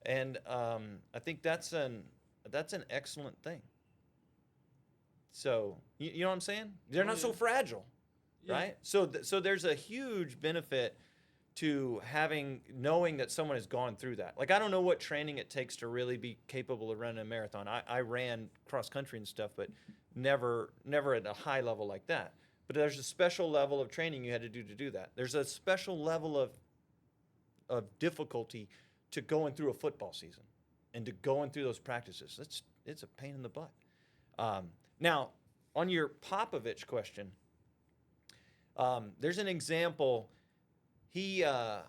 and I think that's an excellent thing. So you know what I'm saying? They're not so fragile, right? So there's a huge benefit to knowing that someone has gone through that. Like I don't know what training it takes to really be capable of running a marathon. I ran cross country and stuff, but never at a high level like that. But there's a special level of training you had to do that. There's a special level of difficulty to going through a football season and to going through those practices. It's a pain in the butt. Now, on your Popovich question, there's an example. I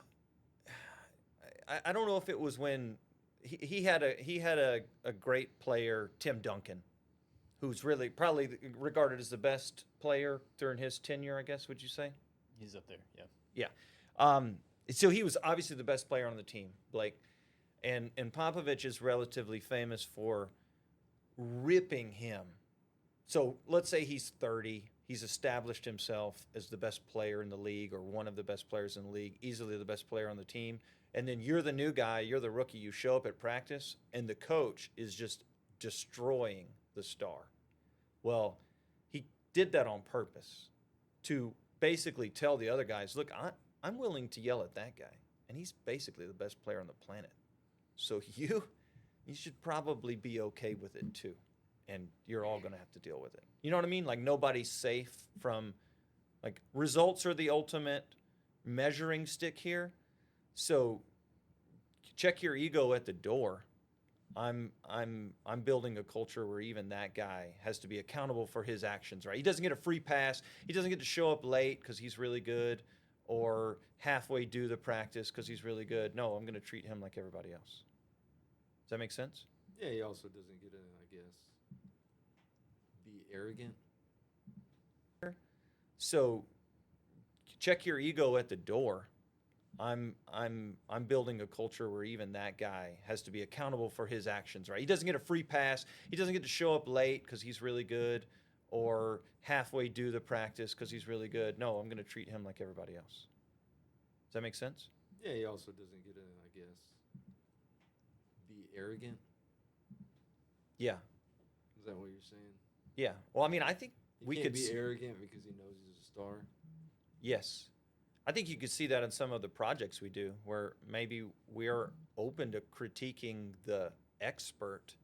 don't know if it was when he had a great player, Tim Duncan, who's really probably regarded as the best player during his tenure, I guess, would you say? He's up there, yeah. Yeah. So he was obviously the best player on the team, Blake. And Popovich is relatively famous for ripping him. So let's say he's 30. He's established himself as the best player in the league or one of the best players in the league, easily the best player on the team. And then you're the new guy, you're the rookie. You show up at practice, and the coach is just destroying the star. Well, he did that on purpose to basically tell the other guys, "Look, I'm willing to yell at that guy, and he's basically the best player on the planet. So you should probably be okay with it too, and you're all going to have to deal with it." You know what I mean? Like nobody's safe from, like results are the ultimate measuring stick here. So check your ego at the door. I'm building a culture where even that guy has to be accountable for his actions, right? He doesn't get a free pass. He doesn't get to show up late because he's really good, or halfway do the practice because he's really good. No, I'm going to treat him like everybody else. Does that make sense? Yeah, he also doesn't get to, I guess, be arrogant. So check your ego at the door. I'm building a culture where even that guy has to be accountable for his actions, right? He doesn't get a free pass. He doesn't get to show up late because he's really good, or halfway do the practice because he's really good. No, I'm going to treat him like everybody else. Does that make sense? Yeah, he also doesn't get to, I guess, be arrogant. Yeah. Is that what you're saying? Yeah. Well, I mean, I think He we can't could be s- arrogant because he knows he's a star. Yes. I think you could see that in some of the projects we do where maybe we're open to critiquing the expert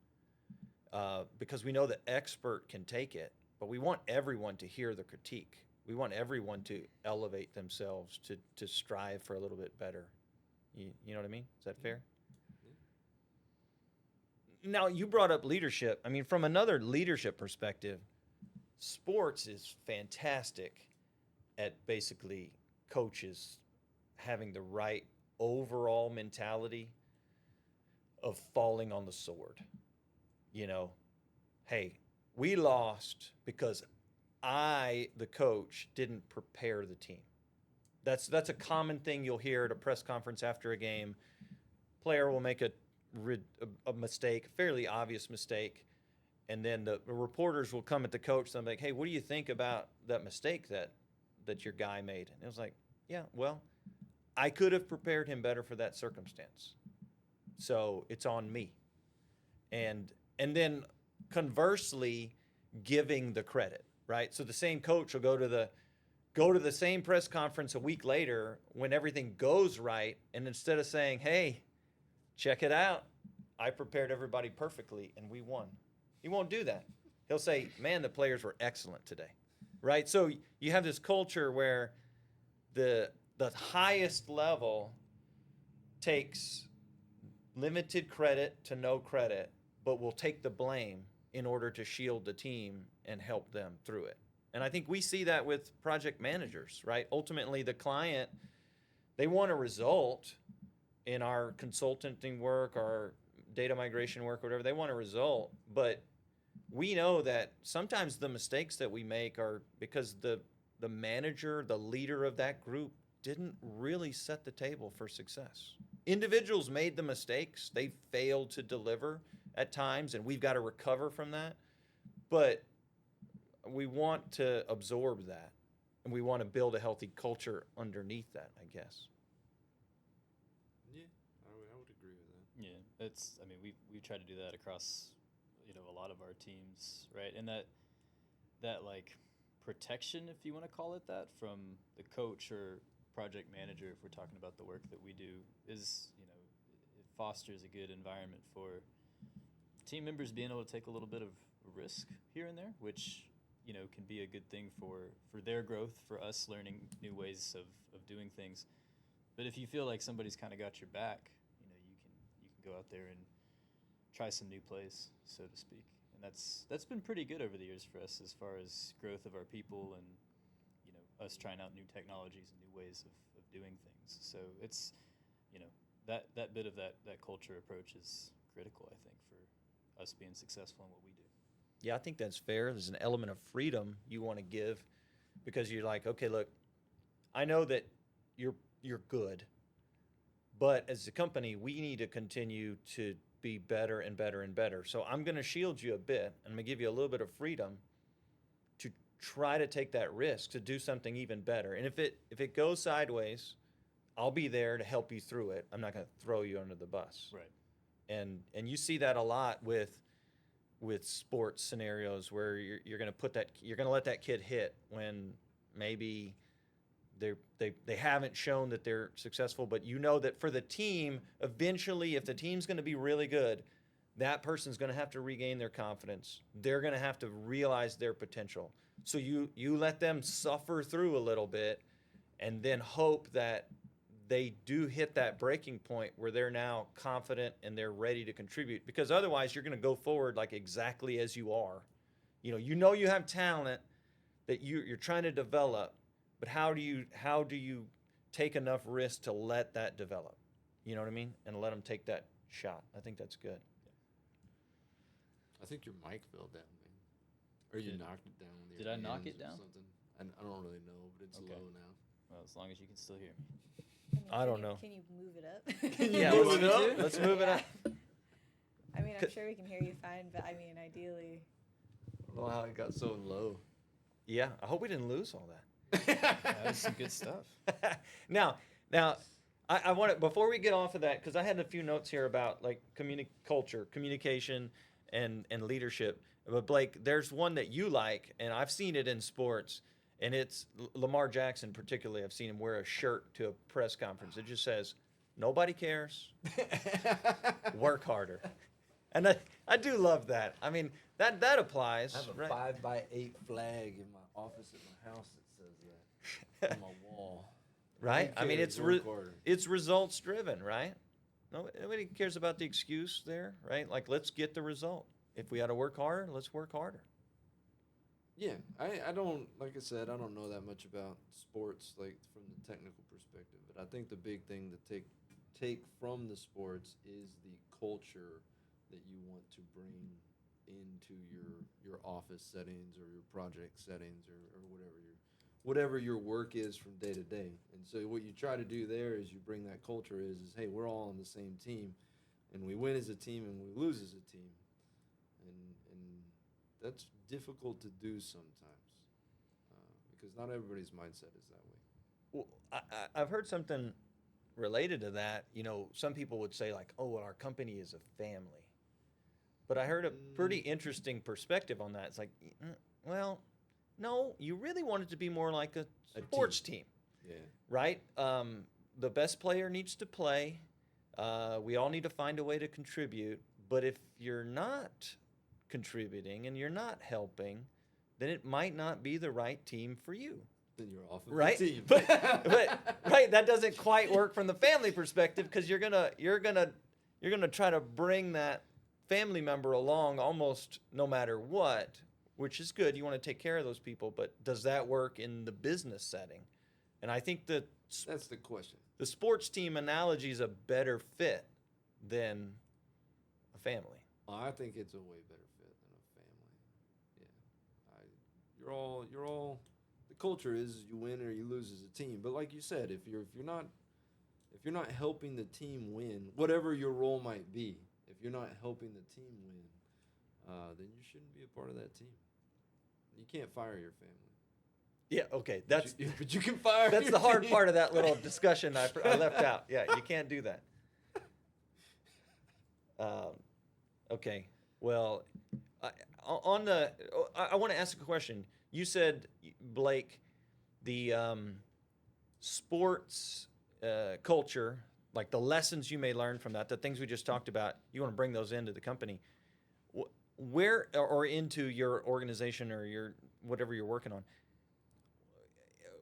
because we know the expert can take it, but we want everyone to hear the critique. We want everyone to elevate themselves to strive for a little bit better. You know what I mean? Is that fair? Now, you brought up leadership. I mean, from another leadership perspective, sports is fantastic at basically coaches having the right overall mentality of falling on the sword. You know, hey, we lost because I, the coach, didn't prepare the team. That's a common thing you'll hear at a press conference after a game. Player will make a mistake, fairly obvious mistake, and then the reporters will come at the coach and be like, "Hey, what do you think about that mistake that your guy made?" And it was like, "Yeah, well, I could have prepared him better for that circumstance, so it's on me." And then conversely, giving the credit, right? So the same coach will go to the same press conference a week later when everything goes right, and instead of saying, "Hey, check it out, I prepared everybody perfectly and we won," he won't do that. He'll say, "Man, the players were excellent today," right? So you have this culture where the highest level takes limited credit to no credit, but will take the blame in order to shield the team and help them through it. And I think we see that with project managers, right? Ultimately, the client, they want a result in our consulting work, our data migration work, whatever. They want a result, but we know that sometimes the mistakes that we make are because the manager, the leader of that group, didn't really set the table for success. Individuals made the mistakes, they failed to deliver at times, and we've got to recover from that. But we want to absorb that, and we want to build a healthy culture underneath that, I guess. Yeah, I would agree with that. Yeah, it's. I mean, we try to do that across, a lot of our teams, right? And that like protection, if you want to call it that, from the coach or project manager, if we're talking about the work that we do, is it fosters a good environment for team members being able to take a little bit of risk here and there, which can be a good thing for their growth, for us learning new ways of doing things. But if you feel like somebody's kind of got your back, you can go out there and try some new plays, so to speak. And that's been pretty good over the years for us as far as growth of our people and us trying out new technologies and new ways of doing things. So it's that bit of that culture approach is critical, I think, for us being successful in what we do. Yeah, I think that's fair. There's an element of freedom you want to give because you're like, okay, look, I know that you're good, but as a company, we need to continue to be better and better and better. So I'm going to shield you a bit. I'm going to give you a little bit of freedom to try to take that risk to do something even better. And if it goes sideways, I'll be there to help you through it. I'm not going to throw you under the bus. Right. And you see that a lot with sports scenarios where you're going to let that kid hit when maybe they haven't shown that they're successful, but you know that for the team, eventually, if the team's going to be really good, that person's going to have to regain their confidence. They're going to have to realize their potential. So you let them suffer through a little bit, and then hope that they do hit that breaking point where they're now confident and they're ready to contribute. Because otherwise, you're going to go forward like exactly as you are. You know you have talent that you're trying to develop, but how do you take enough risk to let that develop? You know what I mean? And let them take that shot. I think that's good. I think your mic fell down, man. Or you Did- knocked it down with did your I knock hands it or down? Something. I don't really know, but it's Okay. low now. Well, as long as you can still hear me. I don't know. Can you move it up? Can you Yeah, move let's, it up? let's move it up. I mean, I'm Could- sure we can hear you fine, but I mean, ideally. I don't know how it got so low. Yeah, I hope we didn't lose all that. That was some good stuff. now, I want to, before we get off of that, because I had a few notes here about like culture, communication, and leadership. But Blake, there's one that you like, and I've seen it in sports, and it's Lamar Jackson particularly. I've seen him wear a shirt to a press conference. It just says, "Nobody cares. Work harder." And I do love that. I mean, that applies. I have a right? 5x8 flag in my office at my house that says that on my wall. Right? Who I mean, cares? it's Work harder. it's results driven, right? Nobody cares about the excuse there, right? Like, let's get the result. If we got to work harder, let's work harder. Yeah, I don't, like I said, I don't know that much about sports, like from the technical perspective, but I think the big thing to take from the sports is the culture that you want to bring into your office settings or your project settings or whatever your work is from day to day. And so what you try to do there is you bring that culture is hey, we're all on the same team, and we win as a team and we lose as a team. And that's difficult to do sometimes because not everybody's mindset is that way. Well, I've heard something related to that. Some people would say like, "Oh, well, our company is a family," but I heard a pretty interesting perspective on that. It's like, well, no, you really want it to be more like a sports team, Yeah. right? The best player needs to play. We all need to find a way to contribute. But if you're not contributing and you're not helping, then it might not be the right team for you. Then you're off of Right, the team. but right, that doesn't quite work from the family perspective because you're gonna try to bring that family member along almost no matter what, which is good. You want to take care of those people, but does that work in the business setting? And I think that That's the question. the sports team analogy is a better fit than a family. I think it's a way better fit than a family. Yeah, you're all. The culture is you win or you lose as a team. But like you said, if you're not helping the team win, whatever your role might be, if you're not helping the team win, then you shouldn't be a part of that team. You can't fire your family. Yeah, okay, But you can fire. that's your the hard team. part of that little discussion I left out. Yeah, you can't do that. Okay, well, I want to ask a question. You said, Blake, the sports culture, like the lessons you may learn from that, the things we just talked about, you want to bring those into the company. Where or into your organization or your whatever you're working on.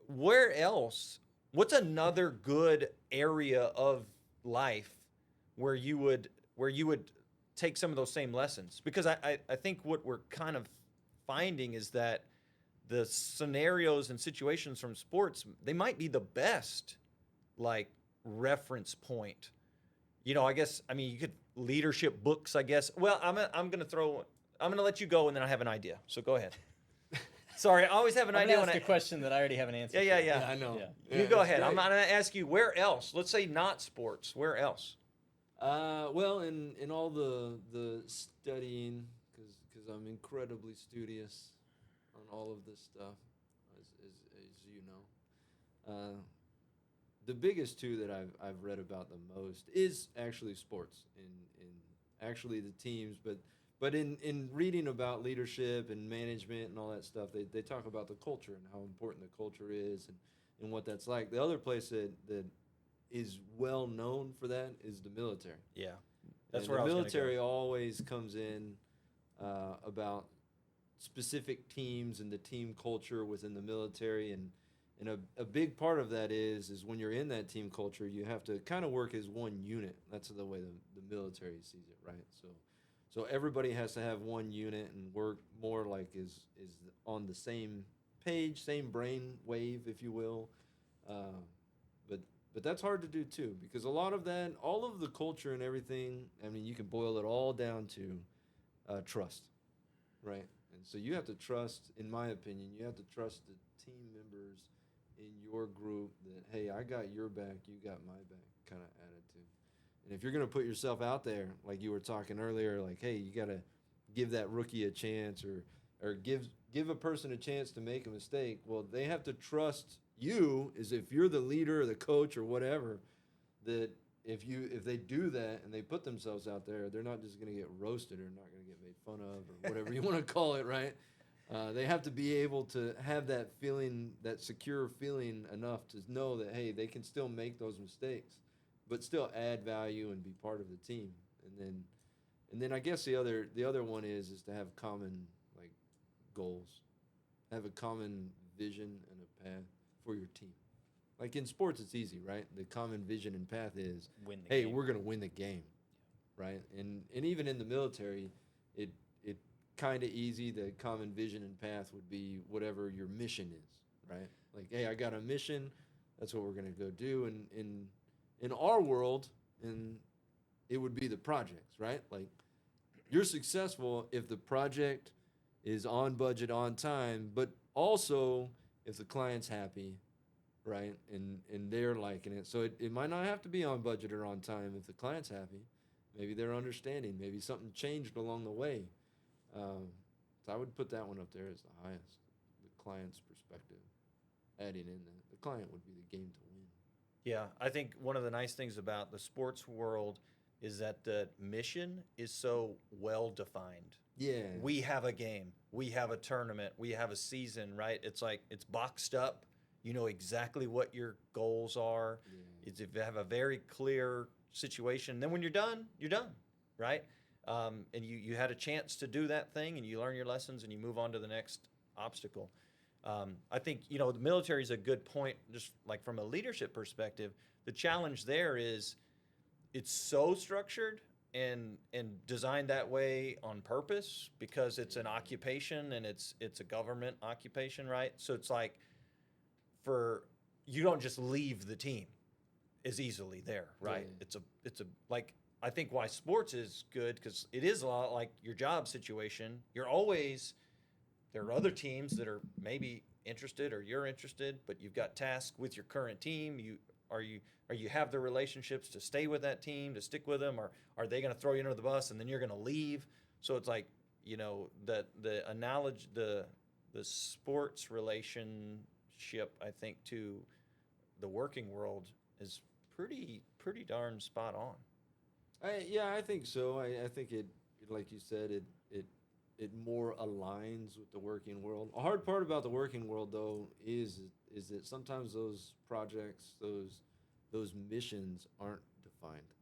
Where else? What's another good area of life where you would take some of those same lessons? Because I think what we're kind of finding is that the scenarios and situations from sports, they might be the best like reference point. I guess, I mean, you could leadership books, I guess. Well, I'm going to let you go and then I have an idea. So go ahead. Sorry, I always have an I'm idea gonna when ask a question that I already have an answer. Yeah, for. yeah. I know. Yeah. You go that's ahead. I'm great. going to ask you where else. Let's say not sports. Where else? Well, in all the studying, because I'm incredibly studious on all of this stuff, as you know. The biggest two that I've read about the most is actually sports, in actually the teams, but in reading about leadership and management and all that stuff, they talk about the culture and how important the culture is and what that's like. The other place that is well known for that is the military. Yeah. That's And where the I was military gonna always comes in about specific teams and the team culture within the military, and And a big part of that is when you're in that team culture, you have to kind of work as one unit. That's the way the military sees it, right? So everybody has to have one unit and work more like is on the same page, same brain wave, if you will. But that's hard to do too, because a lot of that, all of the culture and everything, I mean, you can boil it all down to trust, right? And so you have to trust, in my opinion, you have to trust the team members in your group that, hey, I got your back, you got my back kind of attitude. And if you're going to put yourself out there, like you were talking earlier, like, hey, you got to give that rookie a chance or give a person a chance to make a mistake. Well, they have to trust you, as if you're the leader or the coach or whatever, that if they do that and they put themselves out there, they're not just going to get roasted or not going to get made fun of or whatever you want to call it, right? They have to be able to have that feeling, that secure feeling enough to know that, hey, they can still make those mistakes, but still add value and be part of the team. And then I guess the other one is to have common like goals, have a common vision and a path for your team. Like in sports, it's easy, right? The common vision and path is, Win the hey, game. we're gonna win the game, right? And even in the military, it kind of easy. The common vision and path would be whatever your mission is, right? Like, hey, I got a mission. That's what we're gonna go do. And in our world, and it would be the projects, right? Like, you're successful if the project is on budget, on time, but also if the client's happy, right? And they're liking it. So it might not have to be on budget or on time if the client's happy. Maybe they're understanding. Maybe something changed along the way. So I would put that one up there as the highest, the client's perspective. Adding in that the client would be the game to win. Yeah, I think one of the nice things about the sports world is that the mission is so well defined. Yeah. We have a game, we have a tournament, we have a season, right? It's like it's boxed up. You know exactly what your goals are. Yeah. It's if you have a very clear situation, then when you're done, right? And you had a chance to do that thing, and you learn your lessons, and you move on to the next obstacle. I think the military is a good point, just like from a leadership perspective. The challenge there is it's so structured and designed that way on purpose because it's an occupation and it's a government occupation, right? So it's like you don't just leave the team as easily there, right? Yeah. It's a like I think why sports is good because it is a lot like your job situation. There are other teams that are maybe interested or you're interested, but you've got tasks with your current team. You have the relationships to stay with that team, to stick with them, or are they going to throw you under the bus and then you're going to leave? So it's like, the analogy, the sports relationship, I think, to the working world is pretty darn spot on. I think so. I think it, like you said, it more aligns with the working world. A hard part about the working world, though, is that sometimes those projects, those missions aren't defined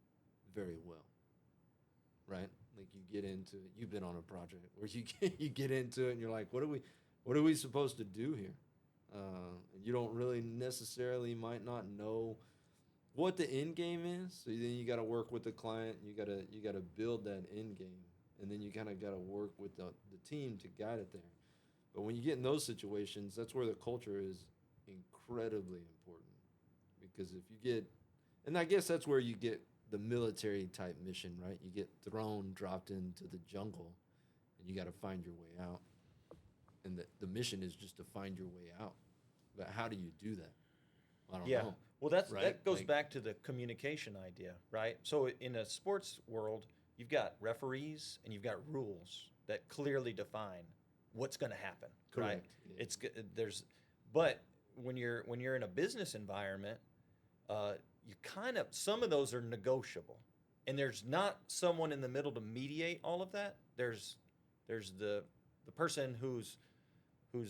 very well, right? Like you get into it. You've been on a project where you get into it and you're like, what are we supposed to do here? And you don't really necessarily might not know what the end game is. So then you got to work with the client. You got to build that end game. And then you kind of got to work with the team to guide it there. But when you get in those situations, that's where the culture is incredibly important. Because if you get, and I guess that's where you get the military type mission, right? You get dropped into the jungle, and you got to find your way out. And the mission is just to find your way out. But how do you do that? I don't know. Well, Right? that goes Like- back to the communication idea, right? So in a sports world, you've got referees and you've got rules that clearly define what's going to happen, right? Correct. Yeah. But when you're in a business environment, you some of those are negotiable, and there's not someone in the middle to mediate all of that. There's the person who's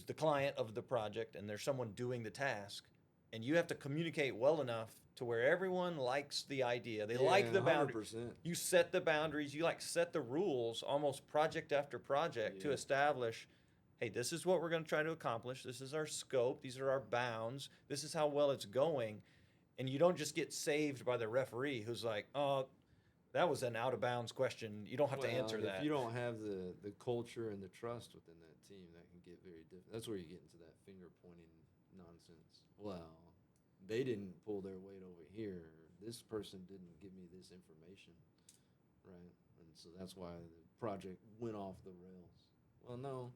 the client of the project, and there's someone doing the task, and you have to communicate well enough to where everyone likes the idea. They like the boundary. 100%. You set the boundaries. You set the rules almost project after project to Yeah. establish hey, this is what we're going to try to accomplish. This is our scope. These are our bounds. This is how well it's going. And you don't just get saved by the referee who's like, oh, that was an out of bounds question. You don't have to answer that. If you don't have the culture and the trust within that team, that can get very difficult. That's where you get into that finger pointing nonsense. Well, they didn't pull their weight over here. This person didn't give me this information, right? And so that's why the project went off the rails. Well, no,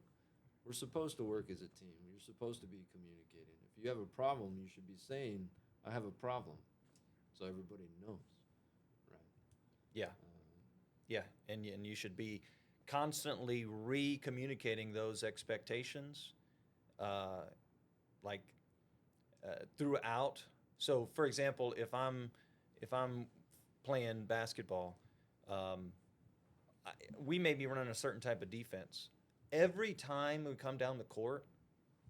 we're supposed to work as a team. You're supposed to be communicating. If you have a problem, you should be saying, I have a problem, so everybody knows, right? Yeah. Yeah. And you should be constantly re-communicating those expectations throughout. So, for example, if I'm playing basketball, we may be running a certain type of defense. Every time we come down the court,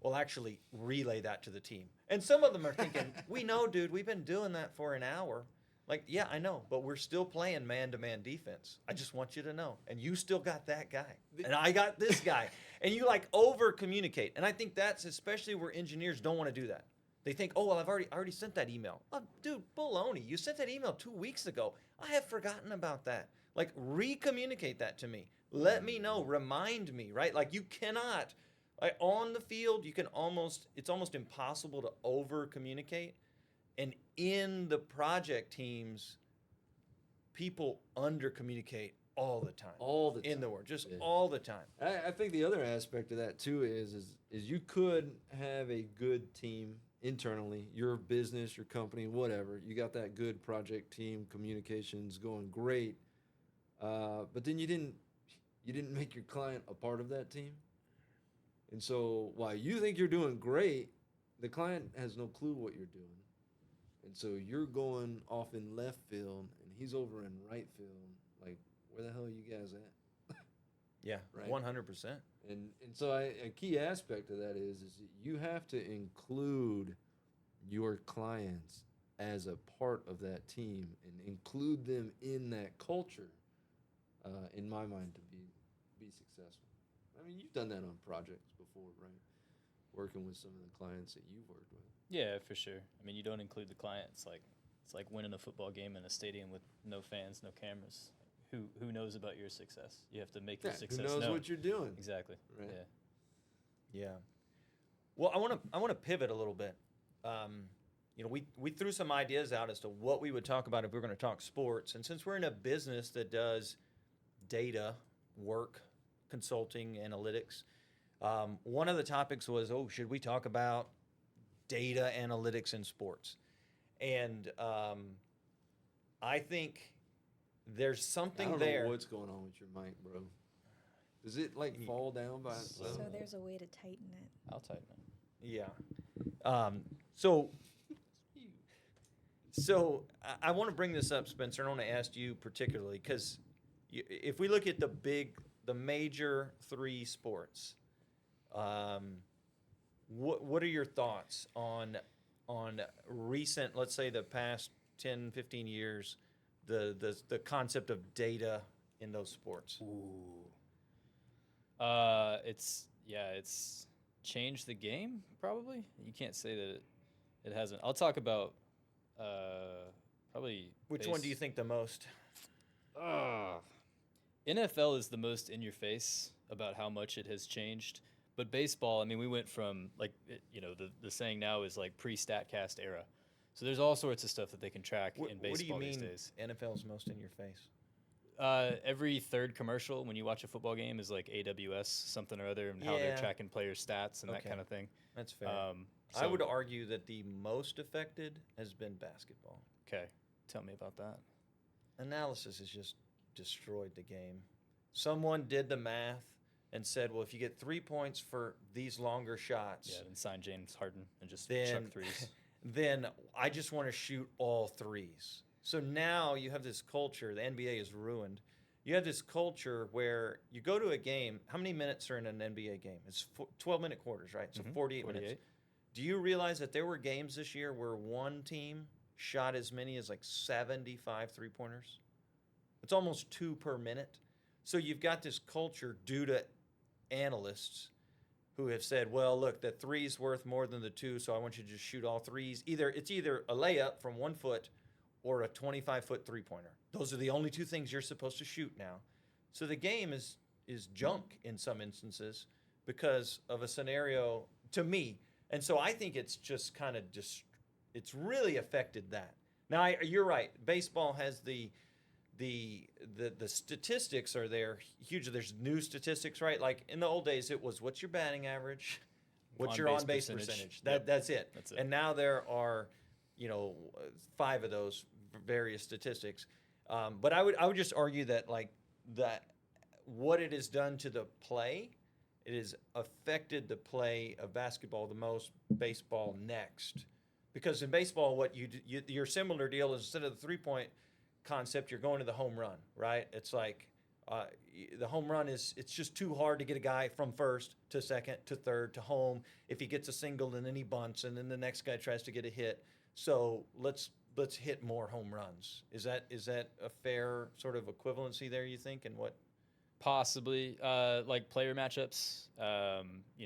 we'll actually relay that to the team. And some of them are thinking, we know, dude, we've been doing that for an hour. Like, yeah, I know, but we're still playing man-to-man defense. I just want you to know. And you still got that guy. And I got this guy. And you, like, over-communicate. And I think that's especially where engineers don't want to do that. They think, oh, well, I already sent that email. Oh, dude, baloney. You sent that email 2 weeks ago. I have forgotten about that. Like, re-communicate that to me. Let me know. Remind me, right? Like, you cannot. Like, on the field, it's almost impossible to over-communicate. And in the project teams, people under-communicate all the time. All the time. In the word, just Yeah. all the time. I think the other aspect of that too is you could have a good team internally, your business, your company, whatever. You got that good project team, communications going great, but then you didn't make your client a part of that team. And so while you think you're doing great, the client has no clue what you're doing. And so you're going off in left field and he's over in right field. Like, where the hell are you guys at? Yeah, Right. 100%. And so a key aspect of that is that you have to include your clients as a part of that team and include them in that culture, in my mind, to be successful. I mean, you've done that on projects before, right? Working with some of the clients that you've worked with. Yeah, for sure. I mean, you don't include the client. It's like winning a football game in a stadium with no fans, no cameras. Who knows about your success? You have to make your success Who knows known. what you're doing? Exactly. Right. Yeah. Yeah. Well, I want to pivot a little bit. We threw some ideas out as to what we would talk about if we were going to talk sports. And since we're in a business that does data work, consulting, analytics, one of the topics was, should we talk about data analytics in sports? And I think there's something I don't there. know what's going on with your mic, bro. Does it fall down by itself? So there's a way to tighten it. I'll tighten it. Yeah. So I want to bring this up, Spencer, and I want to ask you particularly because if we look at the major three sports, what are your thoughts on recent, let's say the past 10, 15 years, the concept of data in those sports? Ooh. It's changed the game, probably. You can't say that it hasn't. I'll talk about probably Which one do you think the most? NFL is the most in your face about how much it has changed. But baseball, I mean, we went from the saying now is like pre-StatCast era. So there's all sorts of stuff that they can track in baseball What do you mean these days. NFL's most in your face? Every third commercial when you watch a football game is like AWS something or other and how they're Yeah. tracking players' stats and that Okay. kind of thing. That's fair. I So- would argue that the most affected has been basketball. Okay, tell me about that. Analysis has just destroyed the game. Someone did the math and said, well, if you get 3 points for these longer shots, Yeah, then sign James Harden and just Then- chuck threes. then I just want to shoot all threes. So now you have this culture, the NBA is ruined. You have this culture where you go to a game, how many minutes are in an NBA game? It's 12-minute quarters, right? So 48 minutes. 48. Do you realize that there were games this year where one team shot as many as like 75 three-pointers? It's almost 2 per minute. So you've got this culture due to analysts who have said, well, look, the three's worth more than the two, so I want you to just shoot all threes. It's either a layup from 1 foot or a 25-foot three-pointer. Those are the only two things you're supposed to shoot now. So the game is junk in some instances because of a scenario, to me. And so I think it's just kind of just, it's really affected that. Now, you're right. Baseball has the statistics are there huge. There's new statistics, right? Like in the old days, it was what's your batting average, what's your on-base percentage. That's it. That's it. And now there are, 5 of those various statistics. But I would just argue that what it has done to the play, it has affected the play of basketball the most, baseball next. Because in baseball, what your similar deal is instead of the three-point concept, you're going to the home run, right? It's like the home run it's just too hard to get a guy from first to second to third to home. If he gets a single and then he bunts and then the next guy tries to get a hit. So let's hit more home runs. Is that a fair sort of equivalency there, you think? And what? Possibly, like player matchups.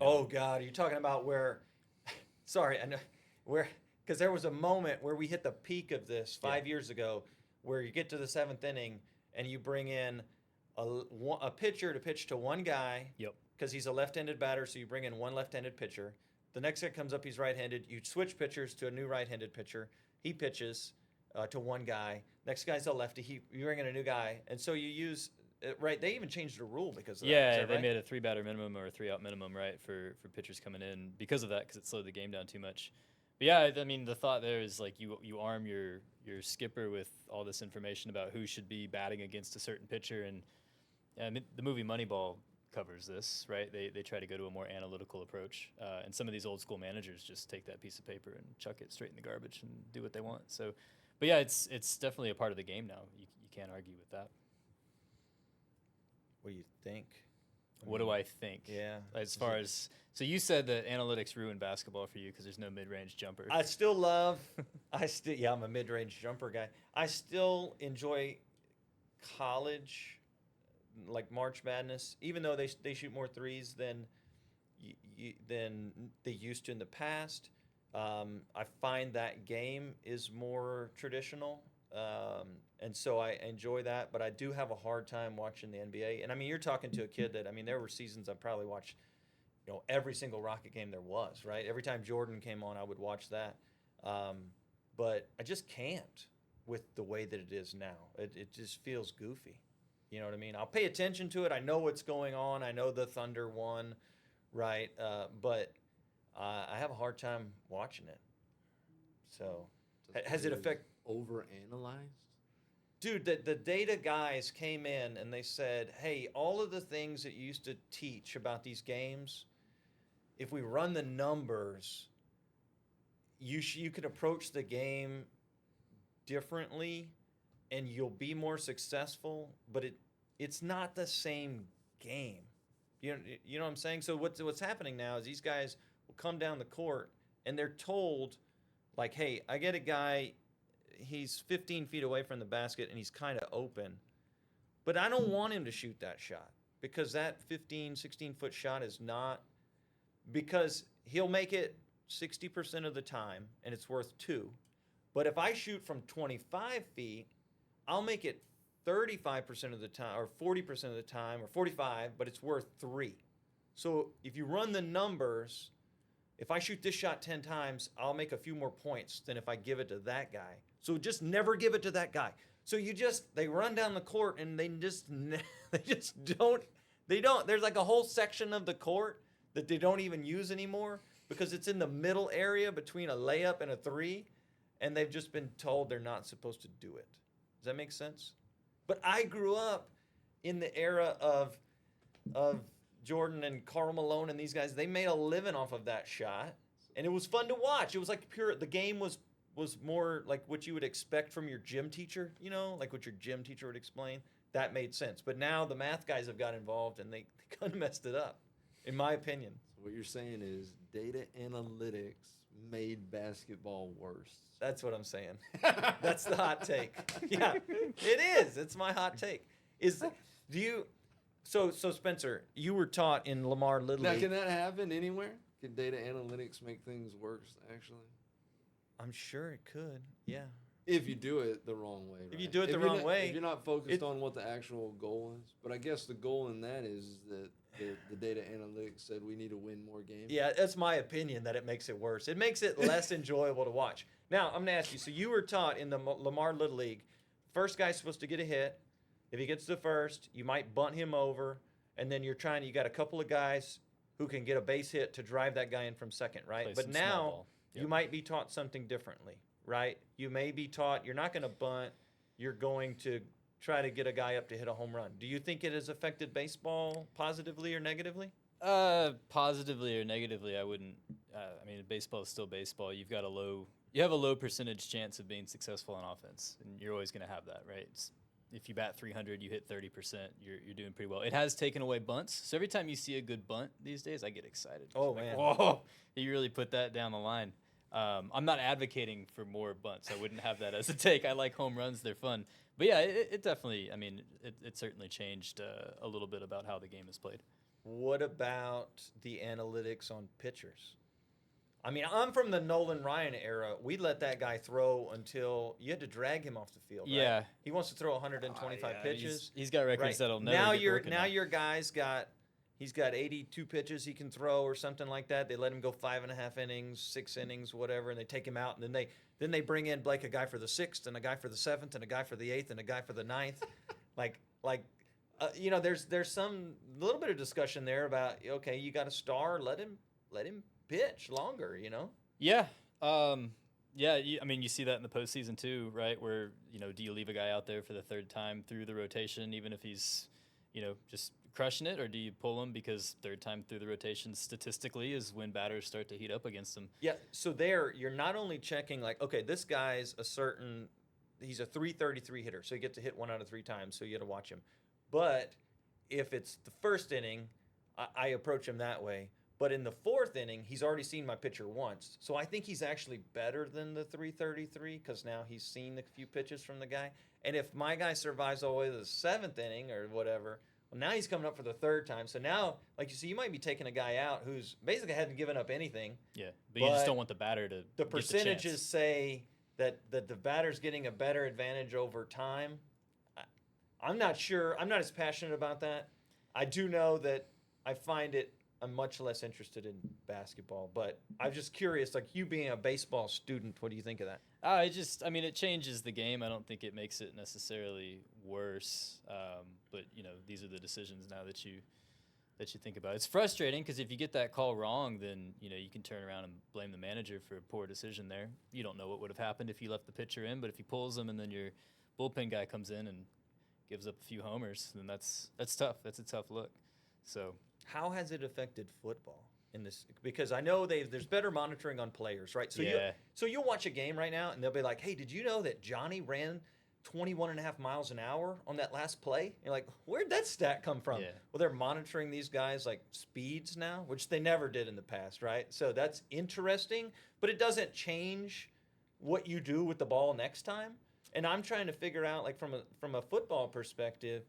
Oh God, you're talking about where? Sorry, I know where, because there was a moment where we hit the peak of this 5 years ago, where you get to the 7th inning and you bring in a pitcher to pitch to one guy. Yep. Because he's a left-handed batter, so you bring in one left-handed pitcher. The next guy comes up, he's right-handed. You switch pitchers to a new right-handed pitcher. He pitches to one guy. Next guy's a lefty. You bring in a new guy, and so you use. Right, they even changed the rule because of that. Yeah, Is that they right? made a 3-batter minimum or a 3-out minimum, right, for pitchers coming in because of that, because it slowed the game down too much. But yeah, I mean, the thought there is like you arm your skipper with all this information about who should be batting against a certain pitcher, and I mean, the movie Moneyball covers this, right? They try to go to a more analytical approach, and some of these old school managers just take that piece of paper and chuck it straight in the garbage and do what they want. So, but yeah, it's definitely a part of the game now. You can't argue with that. What do you think? What do I think? Yeah. As far as, so you said that analytics ruined basketball for you because there's no mid-range jumper. I'm a mid-range jumper guy. I still enjoy college, like March Madness, even though they shoot more threes than they used to in the past. I find that game is more traditional. And so I enjoy that, but I do have a hard time watching the NBA. And I mean, you're talking to a kid that, I mean, there were seasons I probably watched, every single Rocket game there was, right? Every time Jordan came on, I would watch that. But I just can't with the way that it is now. It just feels goofy. You know what I mean? I'll pay attention to it. I know what's going on. I know the Thunder won, right? But I have a hard time watching it. So has it affected? Overanalyzed? Dude, the data guys came in and they said, hey, all of the things that you used to teach about these games, if we run the numbers, you could approach the game differently and you'll be more successful, but it's not the same game. You know what I'm saying? So what's happening now is these guys will come down the court and they're told, like, hey, I get a guy, he's 15 feet away from the basket and he's kind of open, but I don't want him to shoot that shot because that 15, 16-foot shot is not, because he'll make it 60% of the time and it's worth 2. But if I shoot from 25 feet, I'll make it 35% of the time or 40% of the time or 45, but it's worth 3. So if you run the numbers, if I shoot this shot 10 times, I'll make a few more points than if I give it to that guy. So just never give it to that guy. So they run down the court and they don't, there's like a whole section of the court that they don't even use anymore because it's in the middle area between a layup and a 3, and they've just been told they're not supposed to do it. Does that make sense? But I grew up in the era of Jordan and Karl Malone and these guys. They made a living off of that shot, and it was fun to watch. It was like the game was more like what you would expect from your gym teacher, like what your gym teacher would explain. That made sense. But now the math guys have got involved, and they kind of messed it up, in my opinion. So what you're saying is data analytics made basketball worse. That's what I'm saying. That's the hot take. Yeah, it is. It's my hot take. So Spencer, you were taught in Lamar Little Now, League. can that happen anywhere? Can data analytics make things worse, actually? I'm sure it could. Yeah. If you do it the wrong way, If you right? do it the you're wrong not- way, If you're not focused it- on what the actual goal is. But I guess the goal in that is that the data analytics said we need to win more games. Yeah, that's my opinion that it makes it worse. It makes it less enjoyable to watch. Now, I'm going to ask you. So you were taught in the Lamar Little League, first guy's supposed to get a hit. If he gets to first, you might bunt him over, and then you got a couple of guys who can get a base hit to drive that guy in from second, right? Play But some small now ball. you Yep. might be taught something differently, right? You may be taught you're not going to bunt, you're going to try to get a guy up to hit a home run. Do you think it has affected baseball positively or negatively? Positively or negatively, I wouldn't. I mean, baseball is still baseball. You have a low percentage chance of being successful on offense, and you're always going to have that, right? If you bat 300, you hit 30%, you're doing pretty well. It has taken away bunts, so every time you see a good bunt these days, I get excited. Oh, I'm like, man. whoa! You really put that down the line. I'm not advocating for more bunts. I wouldn't have that as a take. I like home runs; they're fun. But yeah, it definitely. I mean, it certainly changed a little bit about how the game is played. What about the analytics on pitchers? I mean, I'm from the Nolan Ryan era. We let that guy throw until you had to drag him off the field. Right? Yeah. He wants to throw 125 Yeah, pitches. He's got records Right. that'll never Now get broken now your guy's he's got 82 pitches he can throw or something like that. They let him go 5.5 innings, 6 innings, whatever, and they take him out, and then they bring in Blake, a guy for the 6th, and a guy for the 7th, and a guy for the 8th, and a guy for the 9th. There's some little bit of discussion there about, okay, you got a star, let him pitch longer, Yeah. Yeah. I mean, you see that in the postseason too, right? Where, do you leave a guy out there for the third time through the rotation, even if he's, just crushing it, or do you pull him because third time through the rotation statistically is when batters start to heat up against him? Yeah, so there you're not only checking like, okay, this guy's he's a 333 hitter, so he gets to hit 1 out of 3 times, so you got to watch him. But if it's the first inning, I approach him that way. But in the 4th inning, he's already seen my pitcher once, so I think he's actually better than the 333 because now he's seen the few pitches from the guy. And if my guy survives all the way to the 7th inning or whatever, well, now he's coming up for the 3rd time. So now, like you see, you might be taking a guy out who's basically hadn't given up anything. Yeah. But you But just don't want the batter to The get percentages chance. say that the batter's getting a better advantage over time. I'm not sure. I'm not as passionate about that. I do know that I find I'm much less interested in basketball, but I'm just curious, like you being a baseball student, what do you think of that? It changes the game. I don't think it makes it necessarily worse. But these are the decisions now that you think about. It's frustrating because if you get that call wrong, then you can turn around and blame the manager for a poor decision there. You don't know what would have happened if you left the pitcher in, but if he pulls him and then your bullpen guy comes in and gives up a few homers, then that's tough. That's a tough look. So How has it affected football in this? Because I know there's better monitoring on players, right? So Yeah. you'll watch a game right now, and they'll be like, "Hey, did you know that Johnny ran 21.5 miles an hour on that last play?" And you're like, "Where'd that stat come from?" Yeah. Well, they're monitoring these guys like speeds now, which they never did in the past, right? So that's interesting, but it doesn't change what you do with the ball next time. And I'm trying to figure out, like from a football perspective,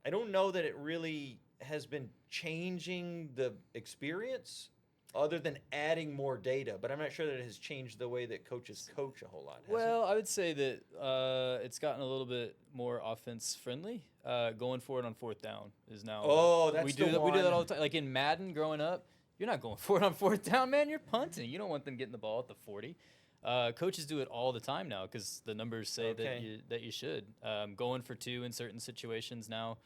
I don't know that it really has been changing the experience other than adding more data, but I'm not sure that it has changed the way that coaches coach a whole lot. Has Well, I would say that it's gotten a little bit more offense friendly. Going for it on 4th down is now. Oh, that's we do the that. We do that one. all the time. Like in Madden, growing up, you're not going for it on 4th down, man. You're punting. You don't want them getting the ball at the 40. Coaches do it all the time now because the numbers say Okay. that you should. Going for 2 in certain situations now.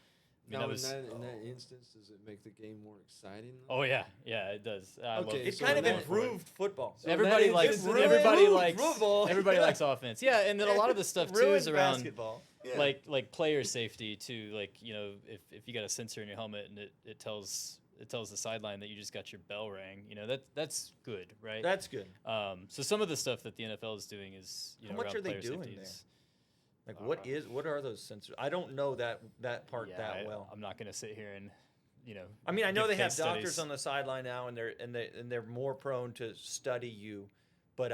I mean, Now, that was. in that instance, does it make the game more exciting? Though? Oh yeah, it does. I love Okay, It so kind of in that- improved football. So in everybody that likes instance, everybody improved likes football. everybody Yeah. likes offense. Yeah, and then a lot of the stuff too Ruined is around basketball. Yeah. like player safety too. Like if you got a sensor in your helmet and it tells the sideline that you just got your bell rang. That's good, right? That's good. So some of the stuff that the NFL is doing is How much around are they player doing safety there? is- Like, what are those sensors? I don't know that part that well. I'm not gonna sit here and I mean, I know give they have case doctors studies. on the sideline now, and they're more prone to study you, but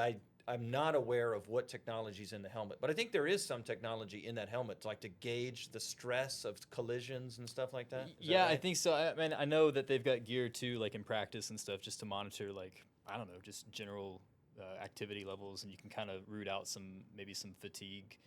I'm not aware of what technology's in the helmet, but I think there is some technology in that helmet, like to gauge the stress of collisions and stuff like that. Is that Yeah, I right? think so. I mean, I know that they've got gear too, like in practice and stuff, just to monitor, like, I don't know, just general activity levels, and you can kind of root out maybe some fatigue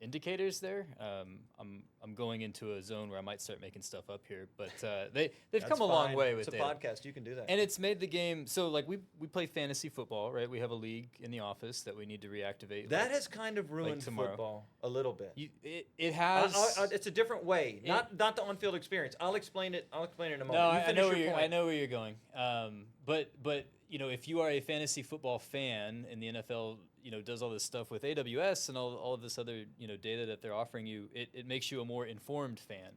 indicators there. I'm going into a zone where I might start making stuff up here, but they've That's come a long fine. way with It's a data. podcast. You can do that. And it's made the game so, like, we play fantasy football, right? We have a league in the office that we need to reactivate. That like, has kind of ruined tomorrow. football a little bit. it has. It's a different way, not the on-field experience. I'll explain it in a moment. No, You I finish know your point. I know where you're going. But you know, if you are a fantasy football fan and the NFL, you know, does all this stuff with AWS and all of this other, you know, data that they're offering you, it makes you a more informed fan.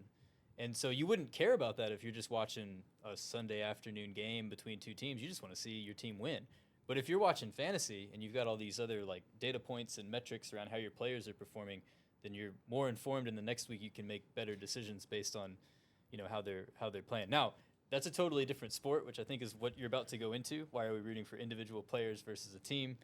And so you wouldn't care about that if you're just watching a Sunday afternoon game between two teams. You just want to see your team win. But if you're watching fantasy and you've got all these other like data points and metrics around how your players are performing, then you're more informed, and the next week you can make better decisions based on, you know, how they're playing. Now, that's a totally different sport, which I think is what you're about to go into. Why are we rooting for individual players versus a team?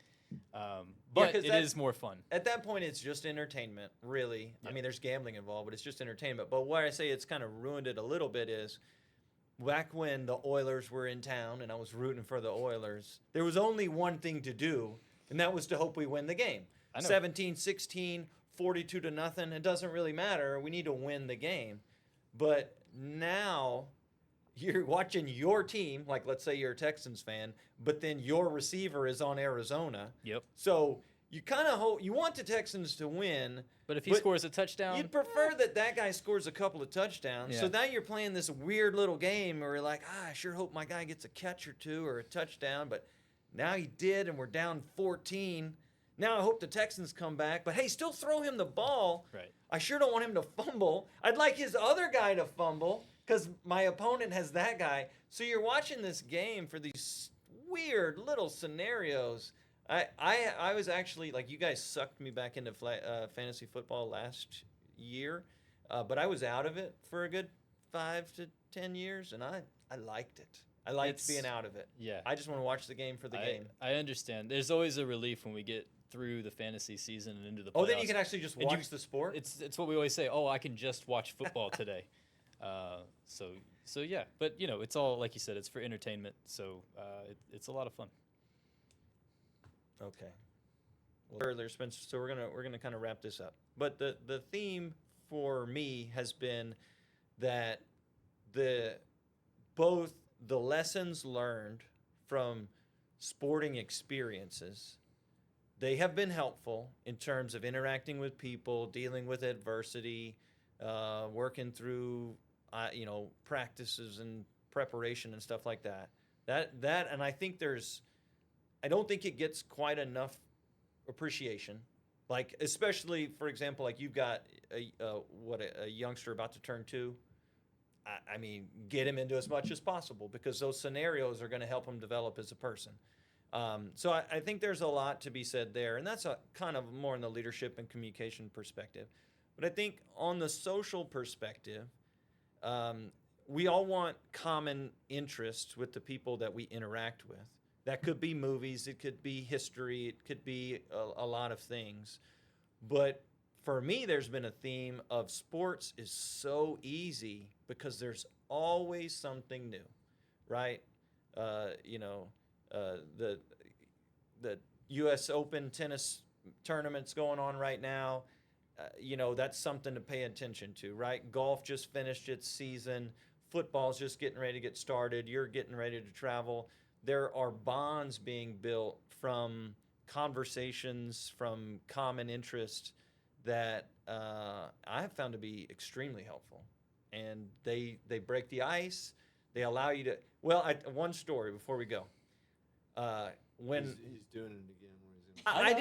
But 'cause it is more fun. At that point, it's just entertainment, really. I mean, there's gambling involved, but it's just entertainment. But why I say it's kind of ruined it a little bit is back when the Oilers were in town and I was rooting for the Oilers, there was only one thing to do, and that was to hope we win the game. I know. 17-16, 42-0, it doesn't really matter. We need to win the game. But now you're watching your team, like let's say you're a Texans fan, but then your receiver is on Arizona. Yep. So you kind of hope you want the Texans to win, But if he but scores a touchdown, you'd prefer that guy scores a couple of touchdowns. So Yeah. now you're playing this weird little game where you're like, I sure hope my guy gets a catch or two or a touchdown. But now he did, and we're down 14. Now I hope the Texans come back. But hey, still throw him the ball. Right. I sure don't want him to fumble. I'd like his other guy to fumble because my opponent has that guy. So you're watching this game for these weird little scenarios. I was actually, like, you guys sucked me back into fantasy football last year, but I was out of it for a good 5 to 10 years, and I liked it. I liked It's- being out of it. yeah. I just want to watch the game for the game. I understand. There's always a relief when we get through the fantasy season and into the playoffs. Oh, then you can actually just And you- watch the sport? It's what we always say. Oh, I can just watch football today. So yeah, but you know, it's all like you said. It's for entertainment. So it's a lot of fun. Okay. Well, earlier, Spencer. So we're gonna kind of wrap this up. But the theme for me has been that both the lessons learned from sporting experiences, they have been helpful in terms of interacting with people, dealing with adversity, working through practices and preparation and stuff like that. That and I think I don't think it gets quite enough appreciation. Like, especially, for example, like you've got a youngster about to turn 2. I mean, get him into as much as possible because those scenarios are going to help him develop as a person. So I think there's a lot to be said there, and that's a kind of more in the leadership and communication perspective. But I think on the social perspective, we all want common interests with the people that we interact with. That could be movies, it could be history, it could be a lot of things. But for me, there's been a theme of sports is so easy because there's always something new, right? The U.S. Open tennis tournament's going on right now. That's something to pay attention to, right? Golf just finished its season. Football's just getting ready to get started. You're getting ready to travel. There are bonds being built from conversations, from common interest that I have found to be extremely helpful. And they break the ice. They allow you to. Well, one story before we go. When he's doing it again. I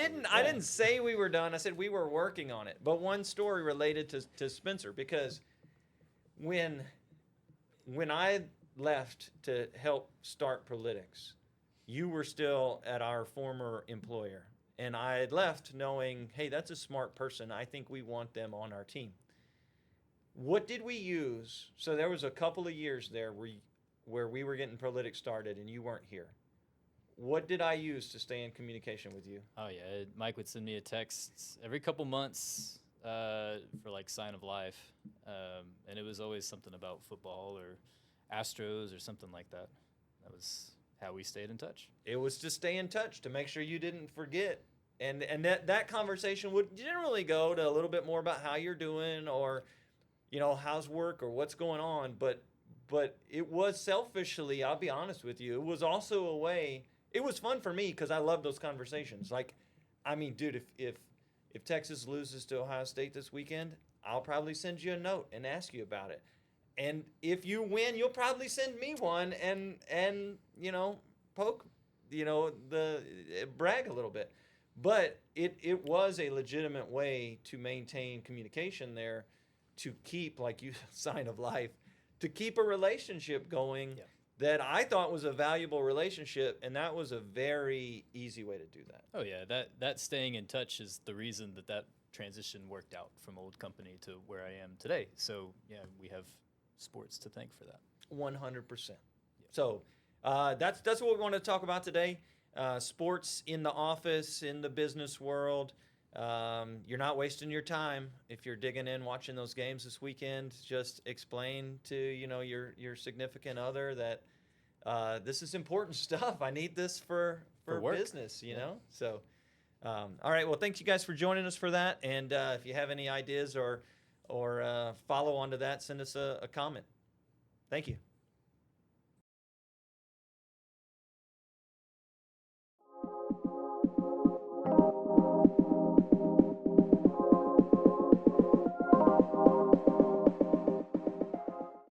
didn't say we were done. I said we were working on it. But one story related to Spencer, because when I left to help start Prolitics, you were still at our former employer. And I had left knowing, hey, that's a smart person. I think we want them on our team. What did we use? So there was a couple of years there where we were getting Prolitics started and you weren't here. what did I use to stay in communication with you? Oh yeah, Mike would send me a text every couple months for like sign of life, and it was always something about football or Astros or something like that. That was how we stayed in touch. It was to stay in touch, to make sure you didn't forget. And that conversation would generally go to a little bit more about how you're doing, or, you know, how's work or what's going on. But it was selfishly, I'll be honest with you, it was also a way. It was fun for me because I love those conversations. Like, I mean, dude, if Texas loses to Ohio State this weekend, I'll probably send you a note and ask you about it. And if you win, you'll probably send me one and you know, poke, you know, brag a little bit. But it was a legitimate way to maintain communication there, to keep, like you, sign of life, to keep a relationship going. Yeah. That I thought was a valuable relationship, and that was a very easy way to do that. Oh yeah, that staying in touch is the reason that transition worked out from old company to where I am today. So yeah, we have sports to thank for that. 100%. So that's what we want to talk about today. Sports in the office, in the business world. You're not wasting your time if you're digging in, watching those games this weekend. Just explain to, you know, your significant other that this is important stuff. I need this for work. business, you know. So, all right. Well, thanks you guys for joining us for that. And if you have any ideas or follow on to that, send us a comment. Thank you.